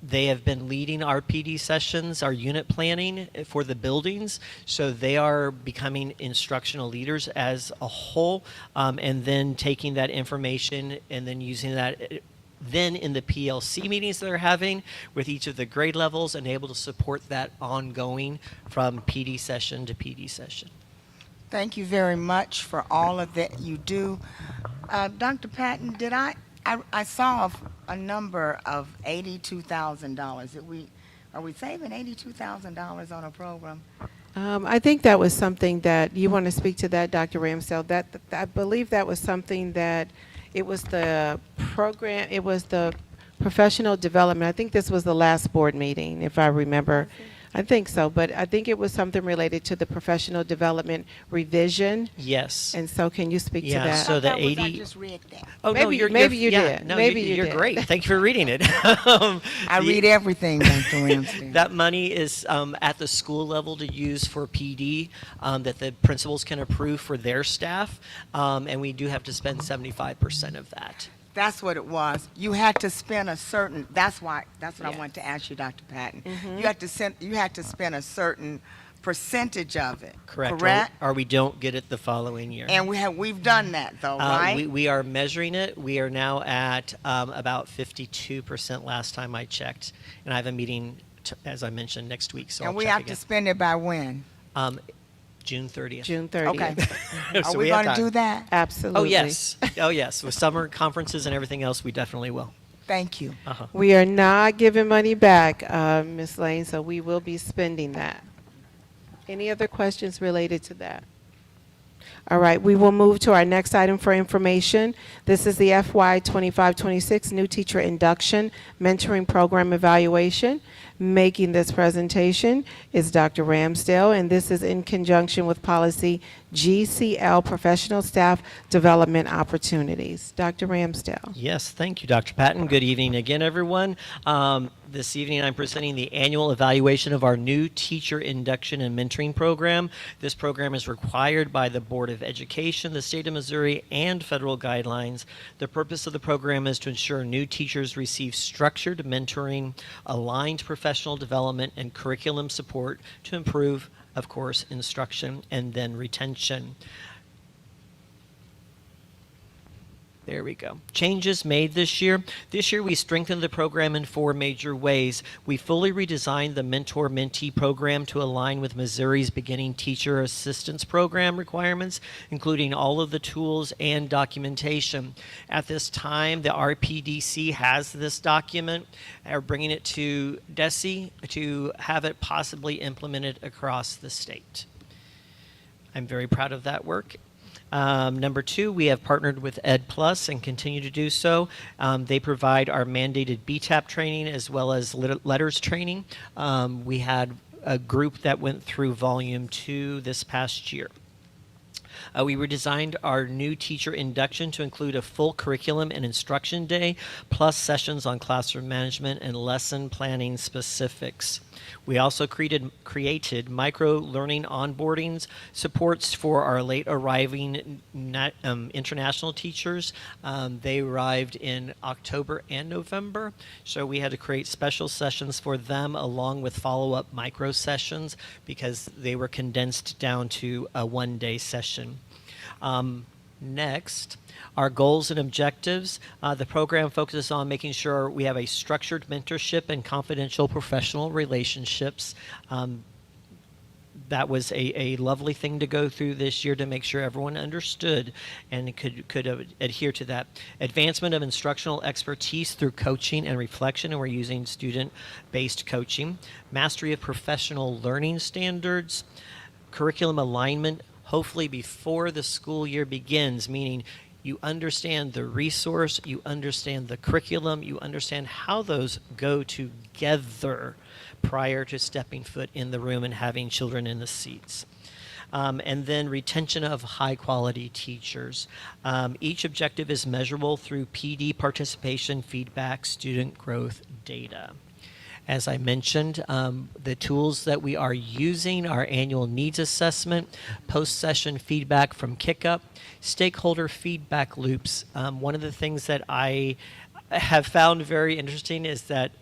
They have been leading our PD sessions, our unit planning for the buildings, so they are becoming instructional leaders as a whole, and then taking that information and then using that then in the PLC meetings that they're having with each of the grade levels and able to support that ongoing from PD session to PD session. Thank you very much for all of that you do. Dr. Patton, did I saw a number of $82,000. Are we saving $82,000 on a program? I think that was something that you want to speak to that, Dr. Ramsdale. That I believe that was something that it was the program. It was the professional development. I think this was the last board meeting, if I remember. I think so, but I think it was something related to the professional development revision. Yes. And so, can you speak to Yeah, that? so the I 80. just read that. Oh no, Maybe- you're maybe you yeah, did. No, Maybe you're you did. great. Thank you for reading it. I read everything, Dr. Ramsdale. That money is at the school level to use for PD that the principals can approve for their staff, and we do have to spend 75% of that. That's what it was. You had to spend a certain. That's what I Yeah. wanted to ask you, Dr. Patton. Mhm. You had to spend a certain percentage of it. Correct. Correct. Or we don't get it the following year. And we've done that though, right? We are measuring it. We are now at about 52% last time I checked, and I have a meeting, as I mentioned, next week. So And I'll we check have again. to spend it by when? June 30th. June 30th. Okay. So Are we have going to time. do that? Absolutely. Oh yes. Oh yes. With summer conferences and everything else, we definitely will. Thank you. Uh-huh. We are not giving money back, Ms. Lane, so we will be spending that. Any other questions related to that? All right, we will move to our next item for information. This is the FY 25-26 New Teacher Induction Mentoring Program Evaluation. Making this presentation is Dr. Ramsdale, and this is in conjunction with policy GCL, Professional Staff Development Opportunities. Dr. Ramsdale. Yes, thank you, Dr. Patton. Good evening again, everyone. This evening I'm presenting the annual evaluation of our new teacher induction and mentoring program. This program is required by the Board of Education, the state of Missouri, and federal guidelines. The purpose of the program is to ensure new teachers receive structured mentoring, aligned professional development, and curriculum support to improve, of course, instruction and then retention. There we go. Changes made this year. This year we strengthened the program in 4 major ways. We fully redesigned the mentor-mentee program to align with Missouri's beginning teacher assistance program requirements, including all of the tools and documentation. At this time, the RPDC has this document. We're bringing it to DESE to have it possibly implemented across the state. I'm very proud of that work. Number 2, we have partnered with Ed Plus and continue to do so. They provide our mandated BTAP training as well as letters training. We had a group that went through volume 2 this past year. We redesigned our new teacher induction to include a full curriculum and instruction day, plus sessions on classroom management and lesson planning specifics. We also created micro-learning onboardings supports for our late arriving international teachers. They arrived in October and November, so we had to create special sessions for them along with follow-up micro sessions because they were condensed down to a one-day session. Next, our goals and objectives. The program focuses on making sure we have a structured mentorship and confidential professional relationships. That was a lovely thing to go through this year to make sure everyone understood and could adhere to that. Advancement of instructional expertise through coaching and reflection, and we're using student-based coaching. Mastery of professional learning standards. Curriculum alignment, hopefully before the school year begins, meaning you understand the resource, you understand the curriculum, you understand how those go together prior to stepping foot in the room and having children in the seats. And then retention of high quality teachers. Each objective is measurable through PD participation, feedback, student growth data. As I mentioned, the tools that we are using are annual needs assessment, post-session feedback from Kickup, stakeholder feedback loops. One of the things that I have found very interesting is that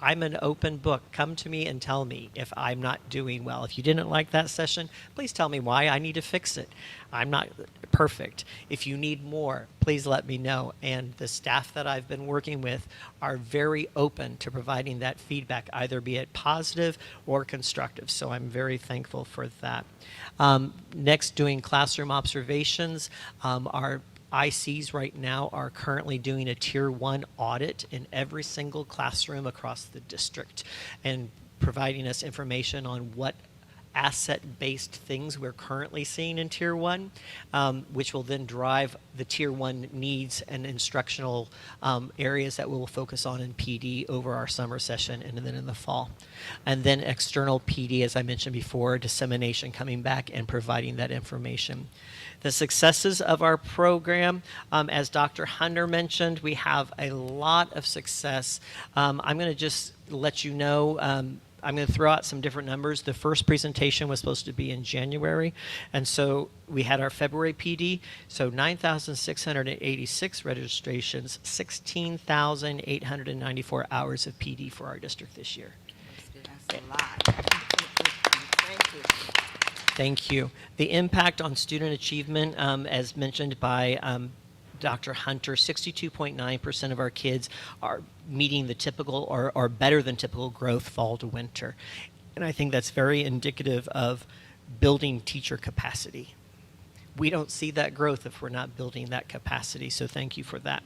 I'm an open book. Come to me and tell me if I'm not doing well. If you didn't like that session, please tell me why. I need to fix it. I'm not perfect. If you need more, please let me know. And the staff that I've been working with are very open to providing that feedback, either be it positive or constructive. So I'm very thankful for that. Next, doing classroom observations. Our ICs right now are currently doing a Tier 1 audit in every single classroom across the district and providing us information on what asset-based things we're currently seeing in Tier 1, which will then drive the Tier 1 needs and instructional areas that we'll focus on in PD over our summer session and then in the fall. And then external PD, as I mentioned before, dissemination coming back and providing that information. The successes of our program, as Dr. Hunter mentioned, we have a lot of success. I'm going to just let you know, I'm going to throw out some different numbers. The first presentation was supposed to be in January, and so we had our February PD, so 9,686 registrations, 16,894 hours of PD for our district this year. That's a lot. Thank you. Thank you. The impact on student achievement, as mentioned by Dr. Hunter, 62.9% of our kids are meeting the typical or better than typical growth fall to winter. And I think that's very indicative of building teacher capacity. We don't see that growth if we're not building that capacity, so thank you for that.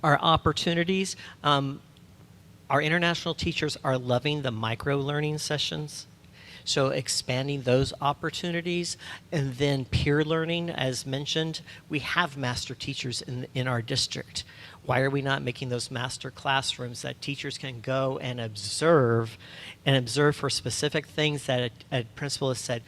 Our opportunities, our international teachers are loving the micro-learning sessions. So expanding those opportunities, and then peer learning, as mentioned, we have master teachers in our district. Why are we not making those master classrooms that teachers can go and observe for specific things that a principal has said,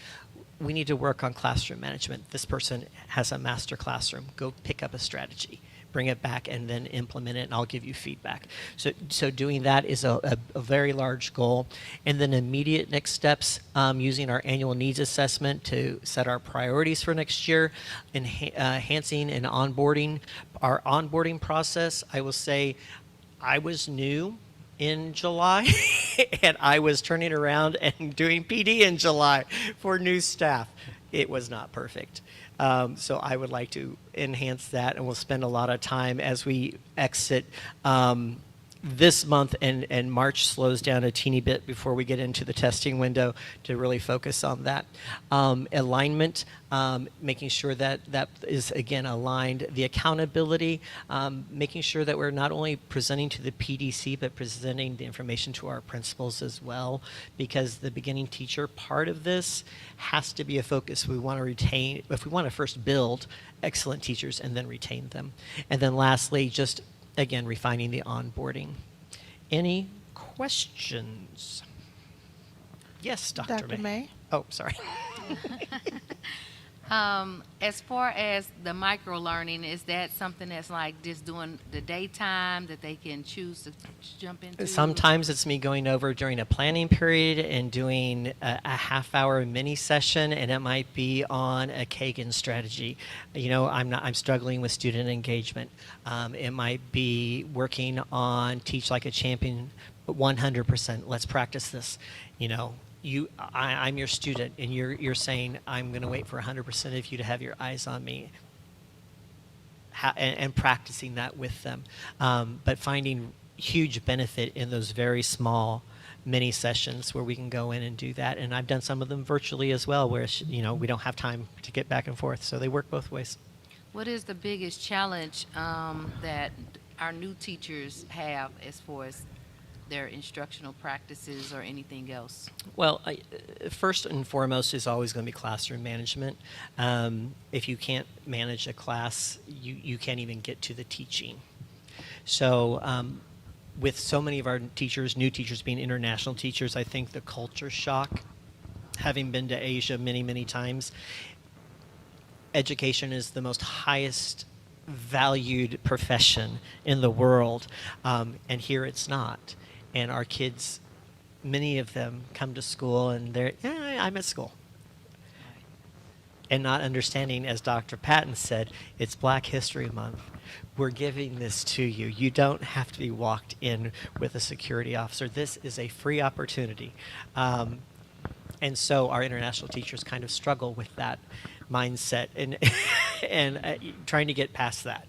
we need to work on classroom management. This person has a master classroom. Go pick up a strategy. Bring it back and then implement it, and I'll give you feedback. So doing that is a very large goal. And then immediate next steps, using our annual needs assessment to set our priorities for next year, enhancing and onboarding. Our onboarding process, I will say, I was new in July, and I was turning around and doing PD in July for new staff. It was not perfect. So I would like to enhance that, and we'll spend a lot of time as we exit this month, and March slows down a teeny bit before we get into the testing window to really focus on that. Alignment, making sure that that is, again, aligned. The accountability, making sure that we're not only presenting to the PDC, but presenting the information to our principals as well, because the beginning teacher part of this has to be a focus. We want to retain, if we want to first build excellent teachers and then retain them. And then lastly, just again, refining the onboarding. Any questions? Yes, Dr. May. Oh, sorry. As far as the micro learning, is that something that's like just doing the daytime that they can choose to jump into? Sometimes it's me going over during a planning period and doing a half-hour mini session, and it might be on a Kagan strategy. You know, I'm struggling with student engagement. It might be working on Teach Like a Champion 100%. Let's practice this, you know. I'm your student, and you're saying I'm going to wait for 100% of you to have your eyes on me, and practicing that with them, but finding huge benefit in those very small mini sessions where we can go in and do that. And I've done some of them virtually as well, where we don't have time to get back and forth. So they work both ways. What is the biggest challenge that our new teachers have as far as their instructional practices or anything else? Well, first and foremost is always going to be classroom management. If you can't manage a class, you can't even get to the teaching. So with so many of our teachers, new teachers being international teachers, I think the culture shock, having been to Asia many, many times, education is the most highest valued profession in the world, and here it's not. And our kids, many of them come to school and they're, I'm at school. And not understanding, as Dr. Patton said, it's Black History Month. We're giving this to you. You don't have to be walked in with a security officer. This is a free opportunity. And so our international teachers kind of struggle with that mindset and trying to get past that.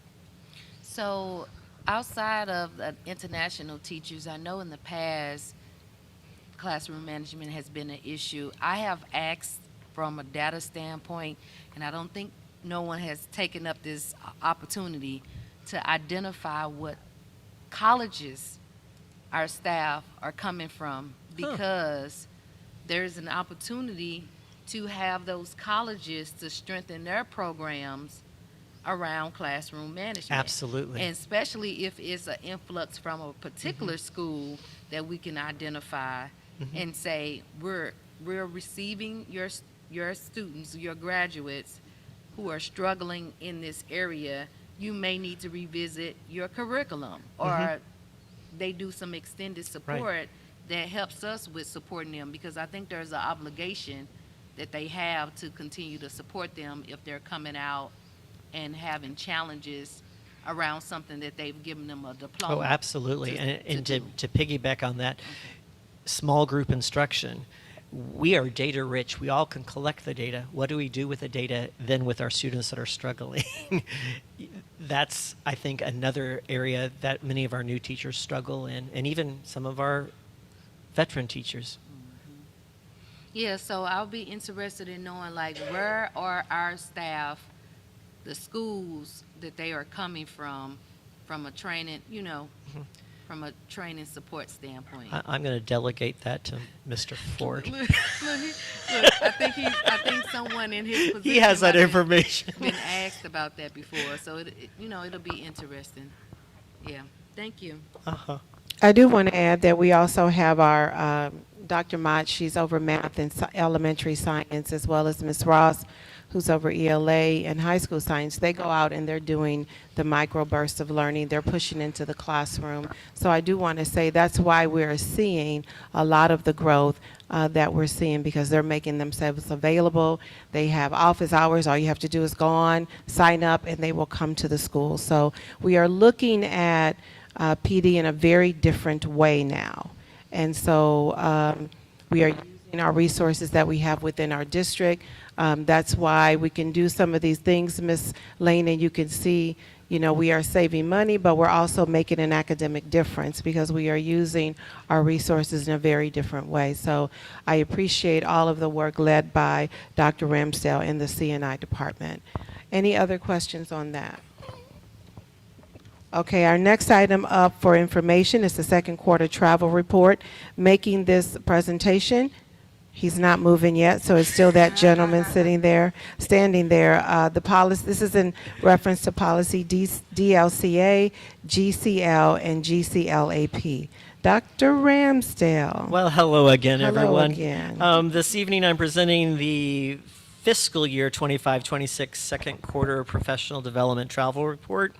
So outside of the international teachers, I know in the past classroom management has been an issue. I have asked from a data standpoint, and I don't think no one has taken up this opportunity to identify what colleges our staff are coming from, because there's an opportunity to have those colleges to strengthen their programs around classroom management. Absolutely. And especially if it's an influx from a particular school that we can identify and say, we're receiving your students, your graduates who are struggling in this area. You may need to revisit your curriculum, or they do some extended support that helps us with supporting them, because I think there's an obligation that they have to continue to support them if they're coming out and having challenges around something that they've given them a diploma. Oh, absolutely. And to piggyback on that, small group instruction. We are data rich. We all can collect the data. What do we do with the data then with our students that are struggling? That's, I think, another area that many of our new teachers struggle in, and even some of our veteran teachers. Yeah, so I'll be interested in knowing, like, where are our staff, the schools that they are coming from a training, from a training support standpoint. I'm going to delegate that to Mr. Ford. Look, I think someone in his position He has that might have information. been asked about that before, so it'll be interesting. Yeah, thank you. I do want to add that we also have our Dr. Mott, she's over math and elementary science, as well as Ms. Ross, who's over ELA and high school science. They go out and they're doing the microbursts of learning. They're pushing into the classroom. So I do want to say that's why we're seeing a lot of the growth that we're seeing, because they're making themselves available. They have office hours. All you have to do is go on, sign up, and they will come to the school. So we are looking at PD in a very different way now. And so we are using our resources that we have within our district. That's why we can do some of these things, Ms. Lane, and you can see, we are saving money, but we're also making an academic difference because we are using our resources in a very different way. So I appreciate all of the work led by Dr. Ramsdale in the C&I department. Any other questions on that? Okay, our next item up for information is the second quarter travel report. Making this presentation, he's not moving yet, so it's still that gentleman standing there. The policy, this is in reference to policy DLCA, GCL, and GCLAP. Dr. Ramsdale. Well, hello again, everyone. Hello again. This evening I'm presenting the fiscal year 25-26 second quarter professional development travel report.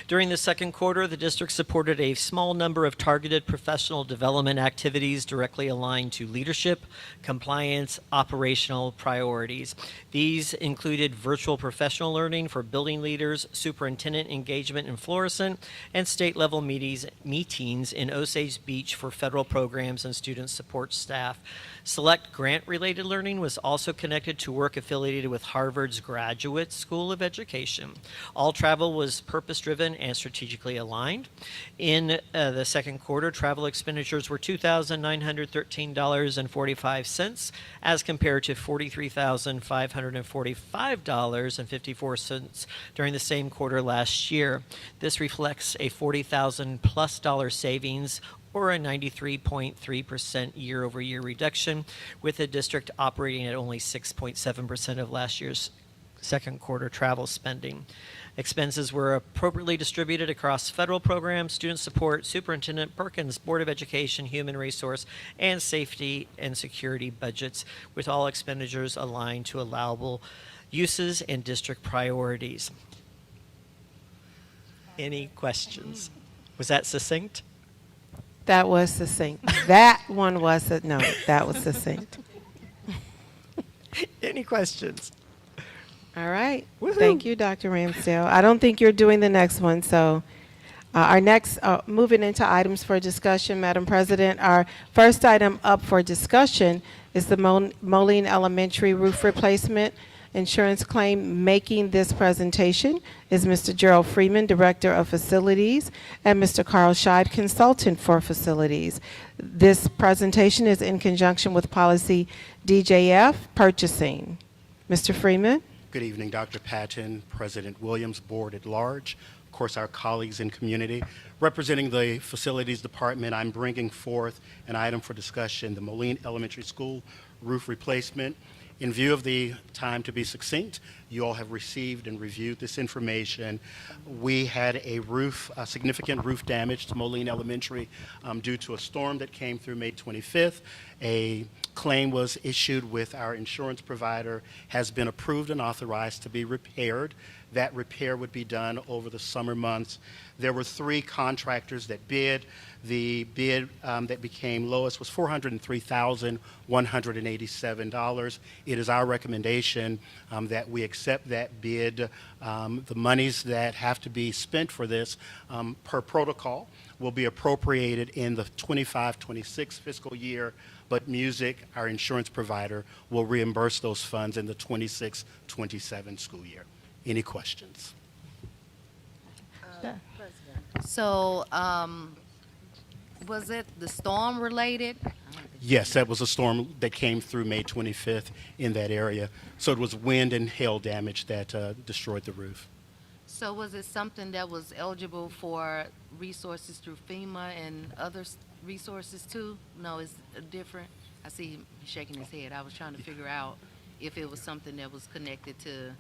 During the second quarter, the district supported a small number of targeted professional development activities directly aligned to leadership, compliance, operational priorities. These included virtual professional learning for building leaders, superintendent engagement in Florissant, and state-level meetings in Osage Beach for federal programs and student support staff. Select grant-related learning was also connected to work affiliated affiliated with Harvard's Graduate School of Education. All travel was purpose-driven and strategically aligned. In the second quarter, travel expenditures were $2,913.45 as compared to $43,545.54 during the same quarter last year. This reflects a $40,000+ savings or a 93.3% year-over-year reduction, with the district operating at only 6.7% of last year's second quarter travel spending. Expenses were appropriately distributed across federal programs, student support, Superintendent Perkins, Board of Education, Human Resource, and Safety and Security budgets, with all expenditures aligned to allowable uses and district priorities. Any questions? Was that succinct? That was succinct. That one was, no, that was succinct. Any questions? All right. Woohoo. Thank you, Dr. Ramsdale. I don't think you're doing the next one, so our next, moving into items for discussion, Madam President, our first item up for discussion is the Moline Elementary roof replacement insurance claim. Making this presentation is Mr. Gerald Freeman, Director of Facilities, and Mr. Carl Scheid, Consultant for Facilities. This presentation is in conjunction with Policy DJF, Purchasing. Mr. Freeman? Good evening, Dr. Patton, President Williams, Board at Large, of course, our colleagues in community. Representing the Facilities Department, I'm bringing forth an item for discussion, the Moline Elementary School roof replacement. In view of the time to be succinct, you all have received and reviewed this information. We had a significant roof damage to Moline Elementary due to a storm that came through May 25th. A claim was issued with our insurance provider, has been approved and authorized to be repaired. That repair would be done over the summer months. There were 3 contractors that bid. The bid that became lowest was $403,187. It is our recommendation that we accept that bid. The monies that have to be spent for this per protocol will be appropriated in the 25-26 fiscal year, but Music, our insurance provider, will reimburse those funds in the 26-27 school year. Any questions? So, was it the storm related? Yes, that was a storm that came through May 25th in that area. So it was wind and hail damage that destroyed the roof. So was it something that was eligible for resources through FEMA and other resources too? No, it's different. I see him shaking his head. I was trying to figure out if it was something that was connected to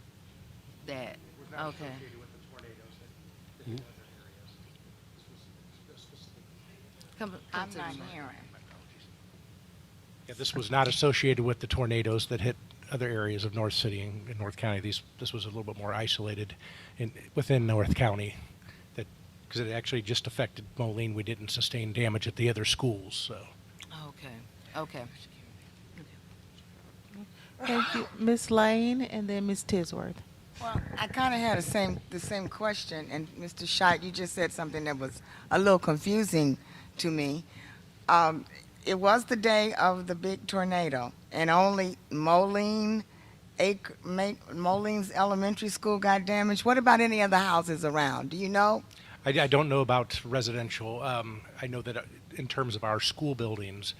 that. Okay. I'm not hearing. Yeah, this was not associated with the tornadoes that hit other areas of North City and North County. This was a little bit more isolated within North County, because it actually just affected Moline. We didn't sustain damage at the other schools. So. Okay. Thank you. Ms. Lane and then Ms. Tisworth. Well, I kind of had the same question, and Mr. Scheid, you just said something that was a little confusing to me. It was the day of the big tornado, and only Moline's elementary school got damaged. What about any other houses around? Do you know? I don't know about residential. I know that in terms of our school buildings,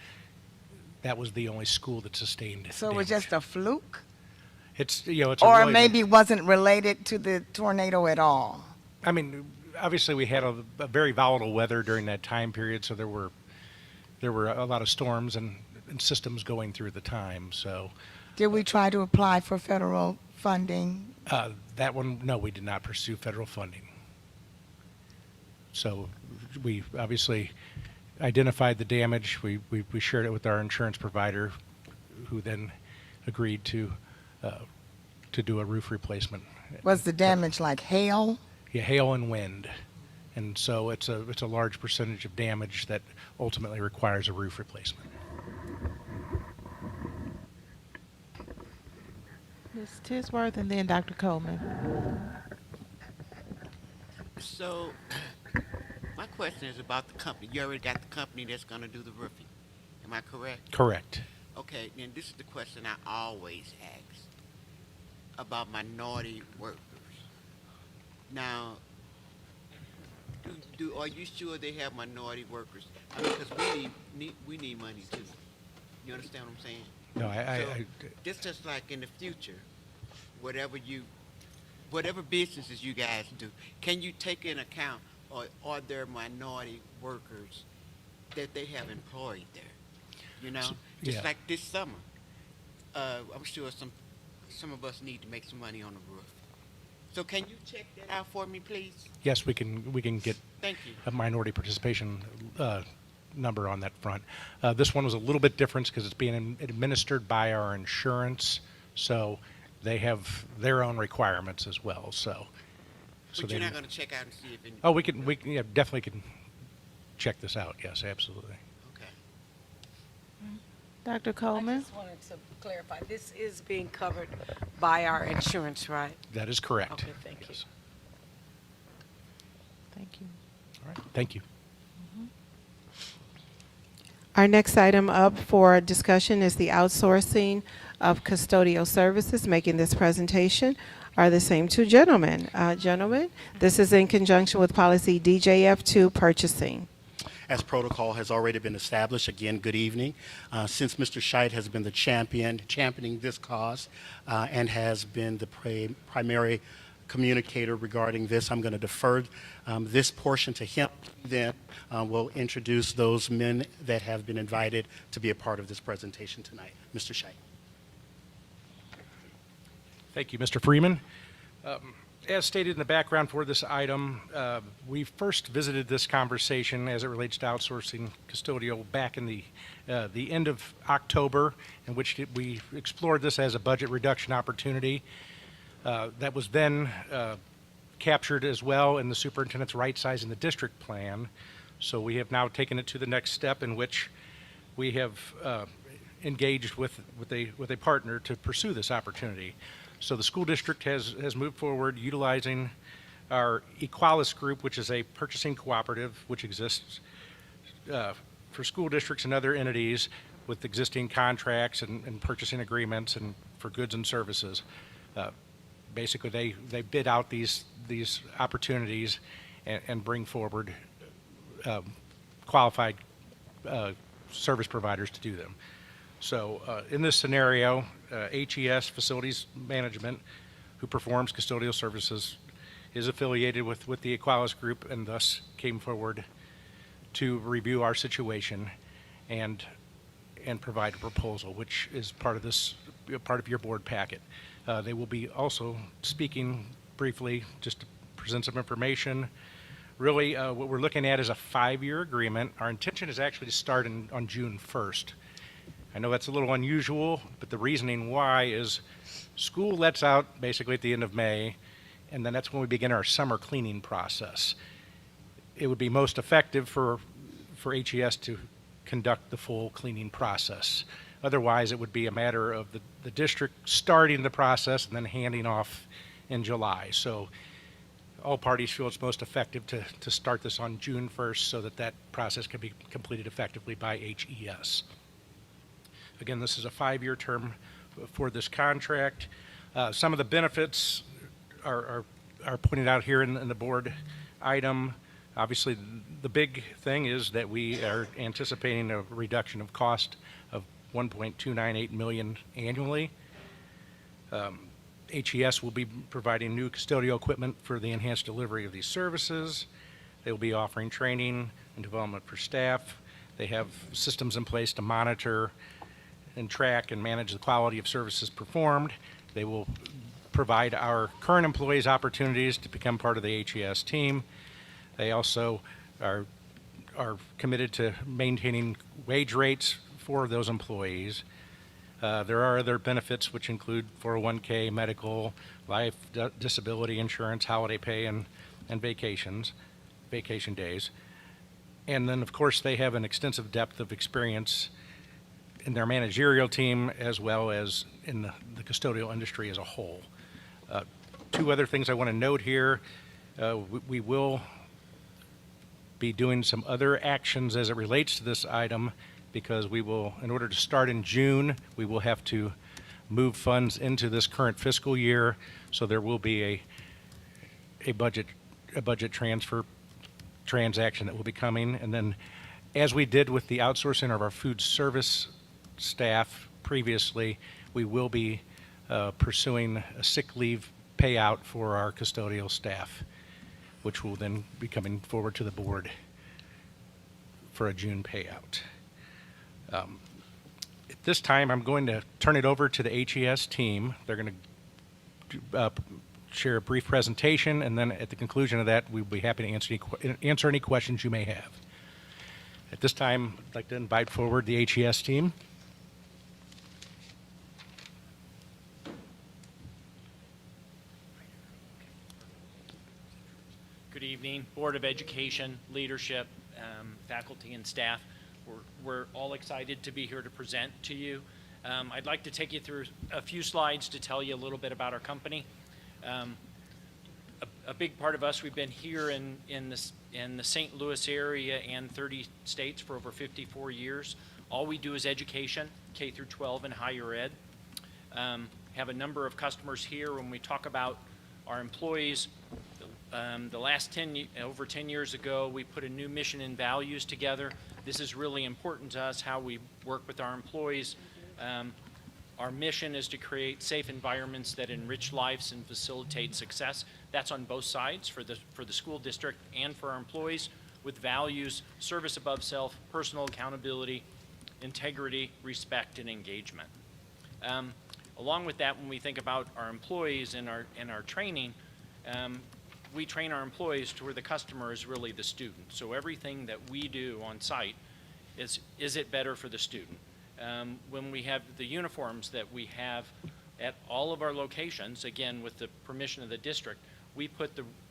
that was the only school that sustained So it was just a fluke? It's a or really, maybe wasn't related to the tornado at all? I mean, obviously we had a very volatile weather during that time period, so there were a lot of storms and systems going through the time. So, did we try to apply for federal funding? That one, no, we did not pursue federal funding. So we obviously identified the damage. We shared it with our insurance provider, who then agreed to do a roof replacement. Was the damage like hail? Yeah, hail and wind. And so it's a large percentage of damage that ultimately requires a roof replacement. Ms. Tisworth and then Dr. Coleman. So my question is about the company. You already got the company that's going to do the roofing. Am I correct? Correct. Okay, then this is the question I always ask. about minority workers. Now, are you sure they have minority workers? I mean, because we need money too. You understand what I'm saying? No, This just like in the future, whatever businesses you guys do, can you take into account, or are there minority workers that they have employed there? You know, just yeah. like this summer, I'm sure some of us need to make some money on the roof. So can you check that out for me, please? Yes, we can get Thank you. a minority participation number on that front. This one was a little bit different because it's being administered by our insurance, so they have their own requirements as well. But you're not going to check out and see if. Oh, we yeah, definitely can check this out. Yes, absolutely. Dr. Coleman? I just wanted to clarify, this is being covered by our insurance, right? That is correct. Okay, thank you. Thank you. All right. Thank you. Our next item up for discussion is the outsourcing of custodial services. Making this presentation are the same two gentlemen. Gentlemen, this is in conjunction with policy DJF2 purchasing. As protocol has already been established, again, good evening. Since Mr. Scheit has been the championing this cause and has been the primary communicator regarding this, I'm going to defer this portion to him. Then we'll introduce those men that have been invited to be a part of this presentation tonight. Mr. Scheit. Thank you, Mr. Freeman. As stated in the background for this item, we first visited this conversation as it relates to outsourcing custodial back in the end of October, in which we explored this as a budget reduction opportunity. That was then captured as well in the superintendent's right size in the district plan. So we have now taken it to the next step, in which we have engaged with a partner to pursue this opportunity. So the school district has moved forward utilizing our Equalis group, which is a purchasing cooperative which exists for school districts and other entities with existing contracts and purchasing agreements and for goods and services. Basically, they bid out these opportunities and bring forward qualified service providers to do them. So in this scenario, HES Facilities Management, who performs custodial services, is affiliated with the Equalis Group, and thus came forward to review our situation and provide a proposal, which is part of your board packet. They will be also speaking briefly just to present some information. Really, what we're looking at is a 5-year agreement. Our intention is actually to start on June 1st. I know that's a little unusual, but the reasoning why is school lets out basically at the end of May, and then that's when we begin our summer cleaning process. It would be most effective for HES to conduct the full cleaning process. Otherwise, it would be a matter of the district starting the process and then handing off in July. So all parties feel it's most effective to start this on June 1st so that process can be completed effectively by HES. Again, this is a 5-year term for this contract. Some of the benefits are pointed out here in the board item. Obviously, the big thing is that we are anticipating a reduction of cost of $1.298 million annually. HES will be providing new custodial equipment for the enhanced delivery of these services. They will be offering training and development for staff. They have systems in place to monitor and track and manage the quality of services performed. They will provide our current employees opportunities to become part of the HES team. They also are committed to maintaining wage rates for those employees. There are other benefits which include 401k, medical, life, disability insurance, holiday pay, and vacation days. And then, of course, they have an extensive depth of experience in their managerial team as well as in the custodial industry as a whole. Two other things I want to note here. We will be doing some other actions as it relates to this item, because we will, in order to start in June, we will have to move funds into this current fiscal year, so there will be a budget transfer transaction that will be coming. And then, as we did with the outsourcing of our food service staff previously, we will be pursuing a sick leave payout for our custodial staff, which will then be coming forward to the board for a June payout. At this time, I'm going to turn it over to the HES team. They're going to share a brief presentation, and then at the conclusion of that, we'll be happy to answer any questions you may have. At this time, I'd like to invite forward the HES team. Good evening, Board of Education, leadership, faculty, and staff. We're all excited to be here to present to you. I'd like to take you through a few slides to tell you a little bit about our company. A big part of us, we've been here in the St. Louis area and 30 states for over 54 years. All we do is education, K through 12 and higher ed. Have a number of customers here. When we talk about our employees, the last over 10 years ago, we put a new mission and values together. This is really important to us, how we work with our employees. Our mission is to create safe environments that enrich lives and facilitate success. That's on both sides, for the school district and for our employees, with values: service above self, personal accountability, integrity, respect, and engagement. Along with that, when we think about our employees and our training, we train our employees to where the customer is really the student. So everything that we do on site is it better for the student? When we have the uniforms that we have at all of our locations, again, with the permission of the district, we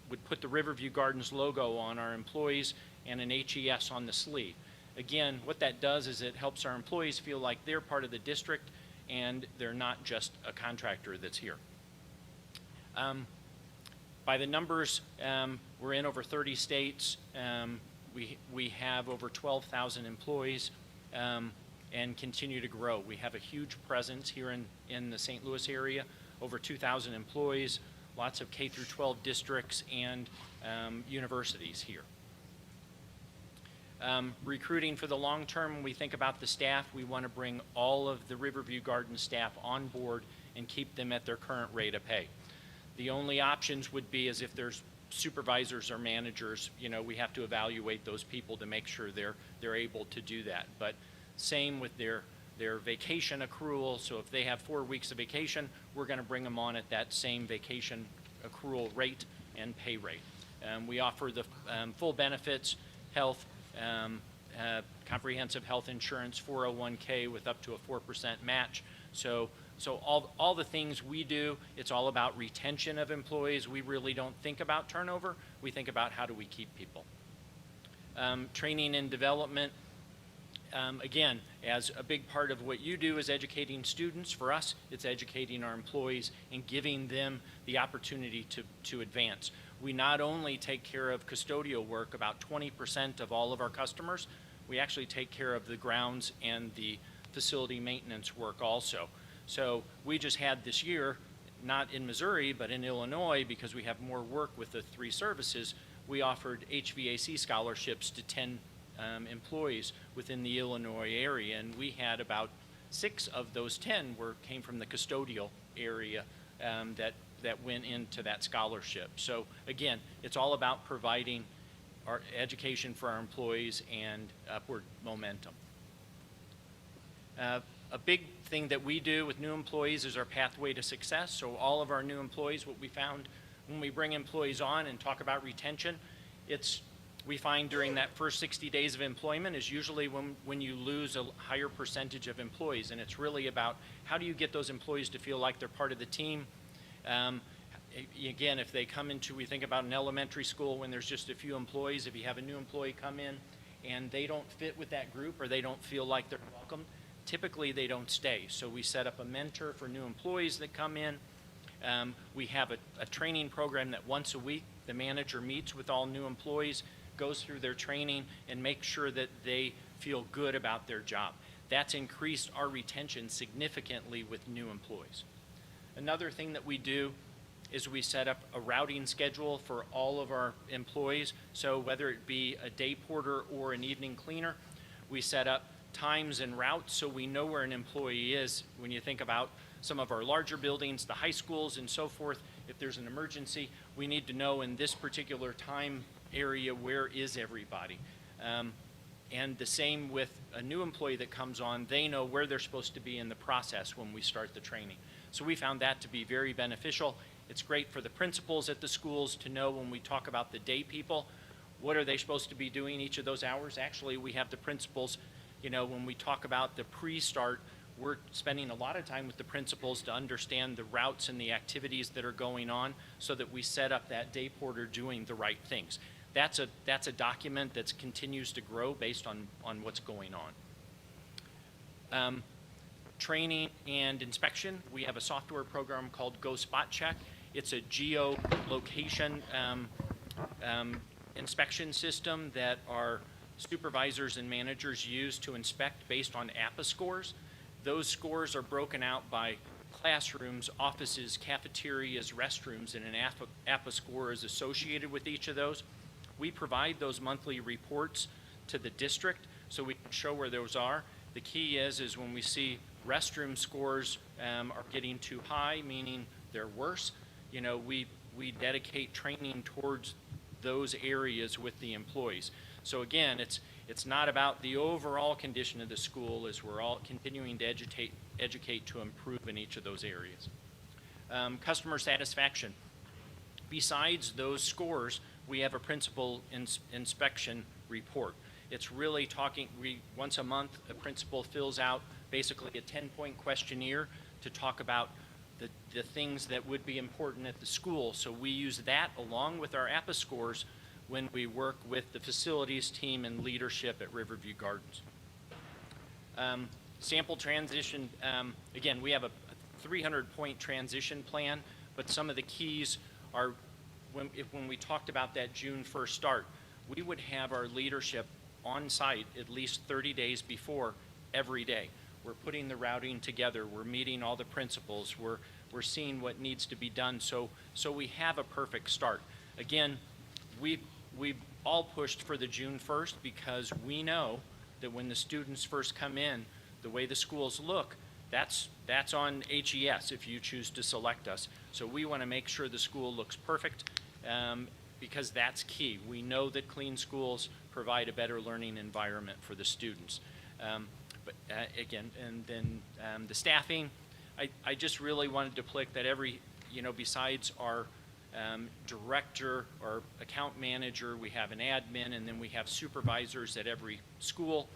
would put the Riverview Gardens logo on our employees and an HES on the sleeve. Again, what that does is it helps our employees feel like they're part of the district and they're not just a contractor that's here. By the numbers, we're in over 30 states. We have over 12,000 employees and continue to grow. We have a huge presence here in the St. Louis area, over 2,000 employees, lots of K through 12 districts and universities here. Recruiting for the long term, when we think about the staff, we want to bring all of the Riverview Gardens staff on board and keep them at their current rate of pay. The only options would be as if there's supervisors or managers, we have to evaluate those people to make sure they're able to do that. But same with their vacation accrual. So if they have 4 weeks of vacation, we're going to bring them on at that same vacation accrual rate and pay rate. We offer the full benefits, health, comprehensive health insurance, 401k with up to a 4% match. So all the things we do, it's all about retention of employees. We really don't think about turnover. We think about how do we keep people. Training and development, again, as a big part of what you do is educating students. For us, it's educating our employees and giving them the opportunity to advance. We not only take care of custodial work, about 20% of all of our customers, we actually take care of the grounds and the facility maintenance work also. So we just had this year, not in Missouri, but in Illinois, because we have more work with the 3 services, we offered HVAC scholarships to 10 employees within the Illinois area, and we had about 6 of those 10 came from the custodial area that went into that scholarship. So again, it's all about providing our education for our employees and upward momentum. A big thing that we do with new employees is our pathway to success. So all of our new employees, what we found when we bring employees on and talk about retention, we find during that first 60 days of employment is usually when you lose a higher percentage of employees, and it's really about how do you get those employees to feel like they're part of the team. Again, if they come into, we think about an elementary school when there's just a few employees, if you have a new employee come in and they don't fit with that group or they don't feel like they're welcome, typically they don't stay. So we set up a mentor for new employees that come in. We have a training program that once a week the manager meets with all new employees, goes through their training, and makes sure that they feel good about their job. That's increased our retention significantly with new employees. Another thing that we do is we set up a routing schedule for all of our employees. So whether it be a day porter or an evening cleaner, we set up times and routes so we know where an employee is. When you think about some of our larger buildings, the high schools and so forth, if there's an emergency, we need to know in this particular time area where is everybody. And the same with a new employee that comes on, they know where they're supposed to be in the process when we start the training. So we found that to be very beneficial. It's great for the principals at the schools to know when we talk about the day people, what are they supposed to be doing each of those hours? Actually, we have the principals, you know, when we talk about the pre-start, we're spending a lot of time with the principals to understand the routes and the activities that are going on so that we set up that day porter doing the right things. That's a document that continues to grow based on what's going on. Training and inspection, we have a software program called Go Spot Check. It's a geolocation inspection system that our supervisors and managers use to inspect based on APA scores. Those scores are broken out by classrooms, offices, cafeterias, restrooms, and an APA score is associated with each of those. We provide those monthly reports to the district so we can show where those are. The key is when we see restroom scores are getting too high, meaning they're worse, you know, we dedicate training towards those areas with the employees. So again, it's not about the overall condition of the school, as we're all continuing to educate to improve in each of those areas. Customer satisfaction. Besides those scores, we have a principal inspection report. It's really talking, once a month, a principal fills out basically a 10-point questionnaire to talk about the things that would be important at the school. So we use that along with our APA scores when we work with the facilities team and leadership at Riverview Gardens. Sample transition, again, we have a 300-point transition plan, but some of the keys are when we talked about that June 1st start, we would have our leadership on site at least 30 days before every day. We're putting the routing together, we're meeting all the principals, we're seeing what needs to be done, so we have a perfect start. Again, we've all pushed for the June 1st because we know that when the students first come in, the way the schools look, that's on HES if you choose to select us. So we want to make sure the school looks perfect because that's key. We know that clean schools provide a better learning environment for the students. Again, and then the staffing, I just really wanted to click that every, you know, besides our director or account manager, we have an admin, and then we have supervisors at every school.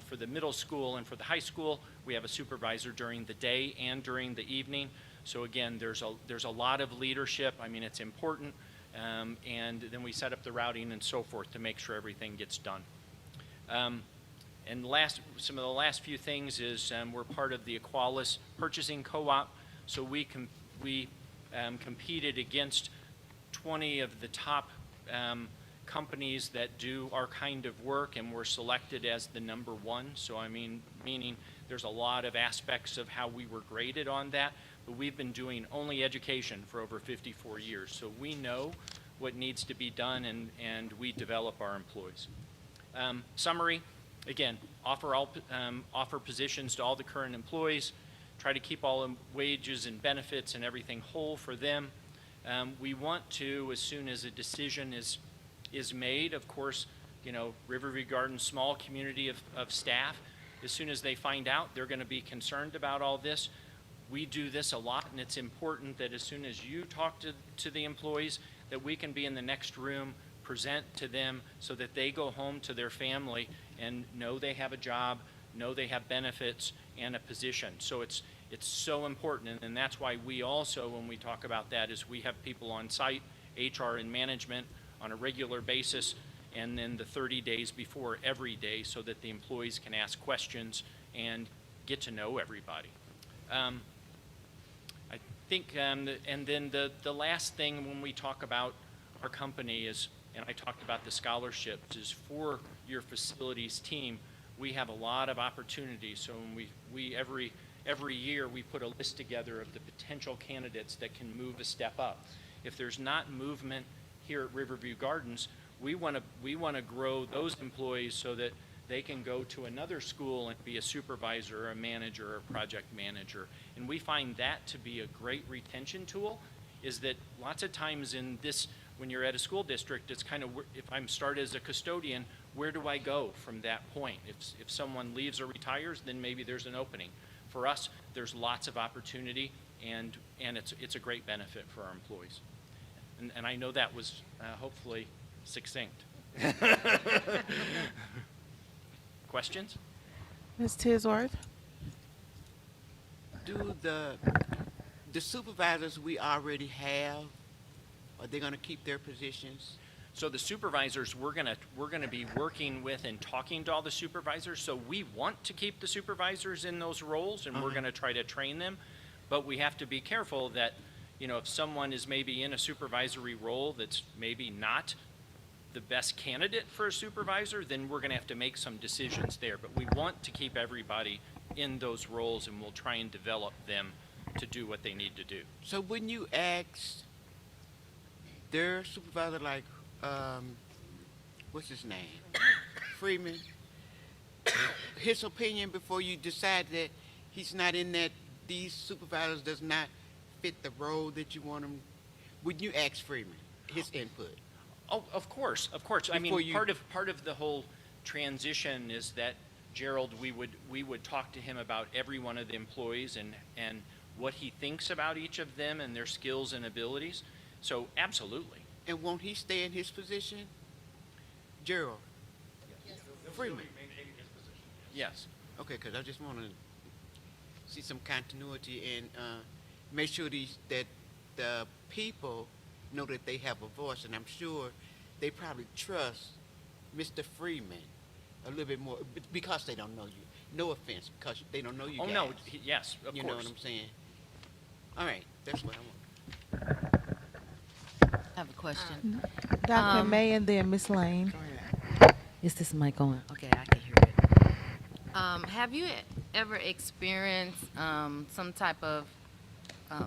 For the middle school and for the high school, we have a supervisor during the day and during the evening. So again, there's a lot of leadership. I mean, it's important. And then we set up the routing and so forth to make sure everything gets done. And some of the last few things is we're part of the Equalis Purchasing Co-op. So we competed against 20 of the top companies that do our kind of work, and we're selected as the #1. So I mean, meaning there's a lot of aspects of how we were graded on that, but we've been doing only education for over 54 years. So we know what needs to be done, and we develop our employees. Summary, again, offer positions to all the current employees, try to keep all the wages and benefits and everything whole for them. We want to, as soon as a decision is made, of course, you know, Riverview Gardens, small community of staff, as soon as they find out, they're going to be concerned about all this. We do this a lot, and it's important that as soon as you talk to the employees, that we can be in the next room, present to them so that they go home to their family and know they have a job, know they have benefits and a position. So it's so important, and that's why we also, when we talk about that, is we have people on site, HR and management, on a regular basis, and then the 30 days before every day so that the employees can ask questions and get to know everybody. I think, and then the last thing when we talk about our company is, and I talked about the scholarships, is for your facilities team, we have a lot of opportunities. So when every year we put a list together of the potential candidates that can move a step up. If there's not movement here at Riverview Gardens, we want to grow those employees so that they can go to another school and be a supervisor, or a manager, or a project manager. And we find that to be a great retention tool, is that lots of times in this, when you're at a school district, it's kind of, if I'm started as a custodian, where do I go from that point? If someone leaves or retires, then maybe there's an opening. For us, there's lots of opportunity, and it's a great benefit for our employees. And I know that was hopefully succinct. Questions? Ms. Tisworth? Do the supervisors we already have, are they going to keep their positions? So the supervisors, we're gonna be working with and talking to all the supervisors. So we want to keep the supervisors in those roles, and we're gonna try to train them. But we have to be careful that, you know, if someone is maybe in a supervisory role that's maybe not the best candidate for a supervisor, then we're gonna have to make some decisions there. But we want to keep everybody in those roles, and we'll try and develop them to do what they need to do. So wouldn't you ask their supervisor, like, what's his name? Freeman, his opinion before you decide that he's not in that, these supervisors does not fit the role that you want him? Wouldn't you ask Freeman his input? Oh, of course. I mean, part of the whole transition is that, Gerald, we would talk to him about every one of the employees and what he thinks about each of them and their skills and abilities. So absolutely. And won't he stay in his position? Gerald? Yes. Freeman? Yes. Okay, because I just want to see some continuity and make sure that the people know that they have a voice, and I'm sure they probably trust Mr. Freeman a little bit more because they don't know you. No offense, because they don't know you guys. Oh, no, yes, of course. You know what I'm saying? All right, that's what I want. I have a question. Dr. May and then Ms. Lane. Is this mic on? Okay, I can hear it. Have you ever experienced some type of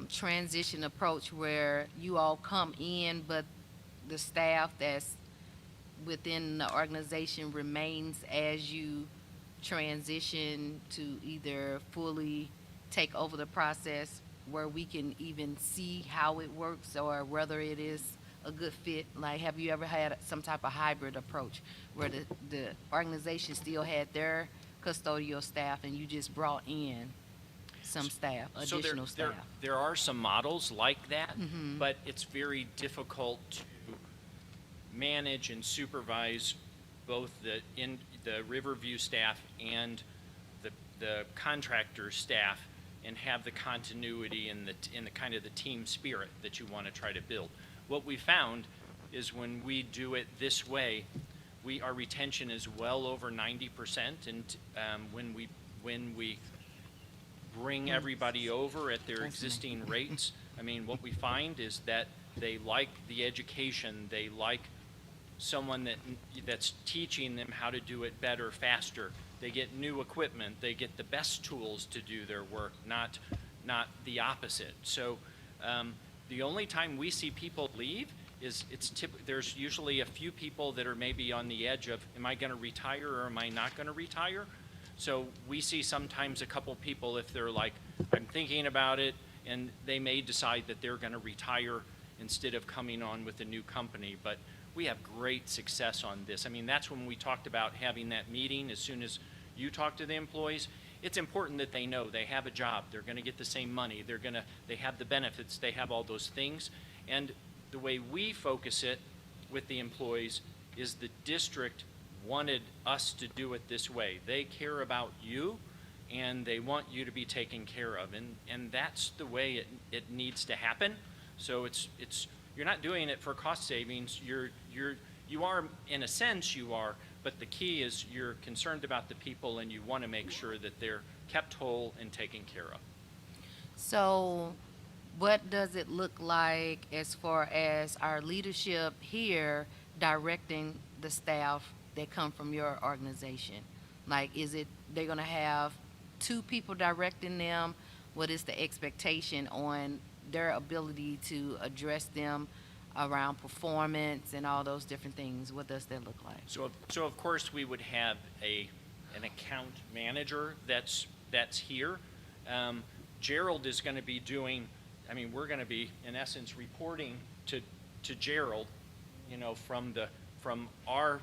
transition approach where you all come in, but the staff that's within the organization remains as you transition to either fully take over the process, where we can even see how it works or whether it is a good fit? Like, have you ever had some type of hybrid approach where the organization still had their custodial staff and you just brought in some staff, additional staff? There are some models like that, but it's very difficult to manage and supervise both the Riverview staff and the contractor staff, and have the continuity and the kind of the team spirit that you want to try to build. What we found is when we do it this way, our retention is well over 90%, and when we bring everybody over at their existing rates, I mean, what we find is that they like the education, they like someone that's teaching them how to do it better, faster. They get new equipment, they get the best tools to do their work, not the opposite. So the only time we see people leave is there's usually a few people that are maybe on the edge of, am I going to retire or am I not going to retire? So we see sometimes a couple people, if they're like, I'm thinking about it, and they may decide that they're going to retire instead of coming on with a new company. But we have great success on this. I mean, that's when we talked about having that meeting. As soon as you talk to the employees, it's important that they know they have a job, they're going to get the same money, they have the benefits, they have all those things. And the way we focus it with the employees is the district wanted us to do it this way. They care about you, and they want you to be taken care of, and that's the way it needs to happen. So it's you're not doing it for cost savings. You are, in a sense, but the key is you're concerned about the people, and you want to make sure that they're kept whole and taken care of. So what does it look like as far as our leadership here directing the staff that come from your organization? Like, is it, they're gonna have 2 people directing them? What is the expectation on their ability to address them around performance and all those different things? What does that look like? So of course, we would have an account manager that's here. Gerald is going to be doing, I mean, we're going to be, in essence, reporting to Gerald, you know, from our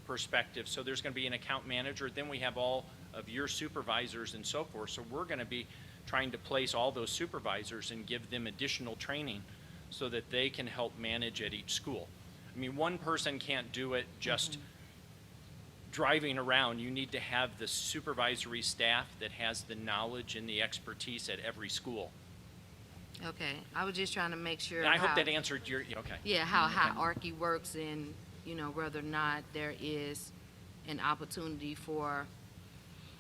perspective. So there's going to be an account manager. Then we have all of your supervisors and so forth. So we're going to be trying to place all those supervisors and give them additional training so that they can help manage at each school. I mean, one person can't do it just driving around. You need to have the supervisory staff that has the knowledge and the expertise at every school. Okay, I was just trying to make sure. And I hope that answered your, okay. Yeah, how hierarchy works, and, you know, whether or not there is an opportunity for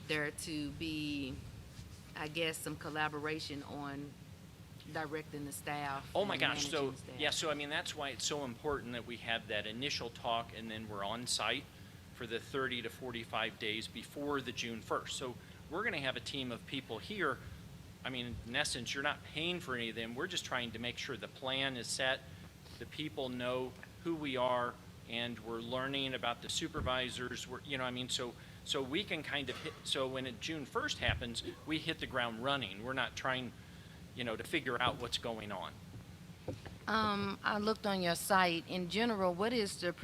there to be, I guess, some collaboration on directing the staff. Oh my and gosh, so, managing staff. yeah, so I mean, that's why it's so important that we have that initial talk and then we're on site for the 30 to 45 days before the June 1st. So we're gonna have a team of people here. I mean, in essence, you're not paying for any of them. We're just trying to make sure the plan is set, the people know who we are, and we're learning about the supervisors. We're, you know, I mean, so we can kind of hit, so when June 1st happens, we hit the ground running. We're not trying, you know, to figure out what's going on. I looked on your site. In general, what is the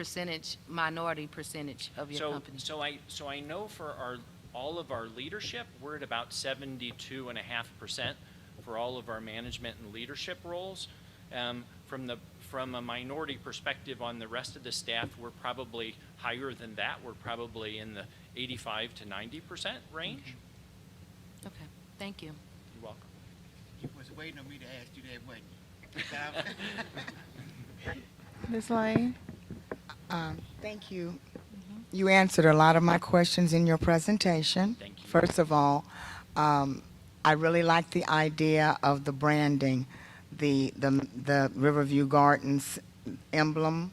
minority percentage of your company? So I know for all of our leadership, we're at about 72.5% for all of our management and leadership roles. From a minority perspective on the rest of the staff, we're probably higher than that. We're probably in the 85 to 90% range. Okay, thank you. You're welcome. You was waiting on me to ask you that, wasn't you? Ms. Lane? Thank you. You answered a lot of my questions in your presentation. Thank you. First of all, I really like the idea of the branding, the Riverview Gardens emblem,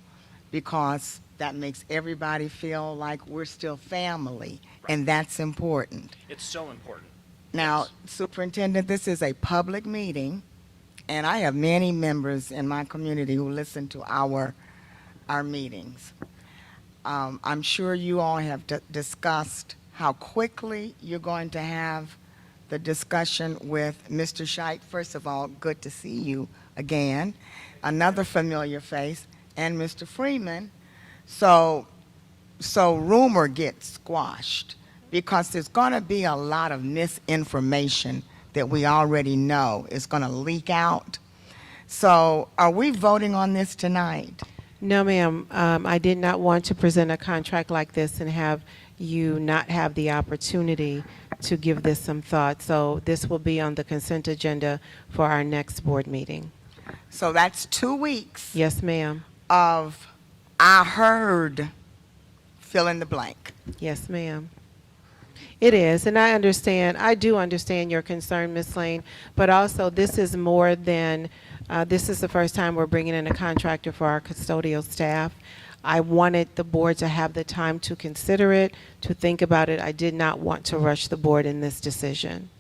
because that makes everybody feel like we're still family, and that's important. It's so important. Now, Yes. Superintendent, this is a public meeting, and I have many members in my community who listen to our meetings. I'm sure you all have discussed how quickly you're going to have the discussion with Mr. Scheit. First of all, good to see you again, another familiar face, and Mr. Freeman. So rumor gets squashed, because there's going to be a lot of misinformation that we already know is going to leak out. So are we voting on this tonight? No, ma'am. I did not want to present a contract like this and have you not have the opportunity to give this some thought. So this will be on the consent agenda for our next board meeting. So that's 2 weeks Yes, ma'am. of I heard fill in the blank. Yes, ma'am. It is, and I do understand your concern, Ms. Lane, but also this is more than, this is the first time we're bringing in a contractor for our custodial staff. I wanted the board to have the time to consider it, to think about it. I did not want to rush the board in this decision.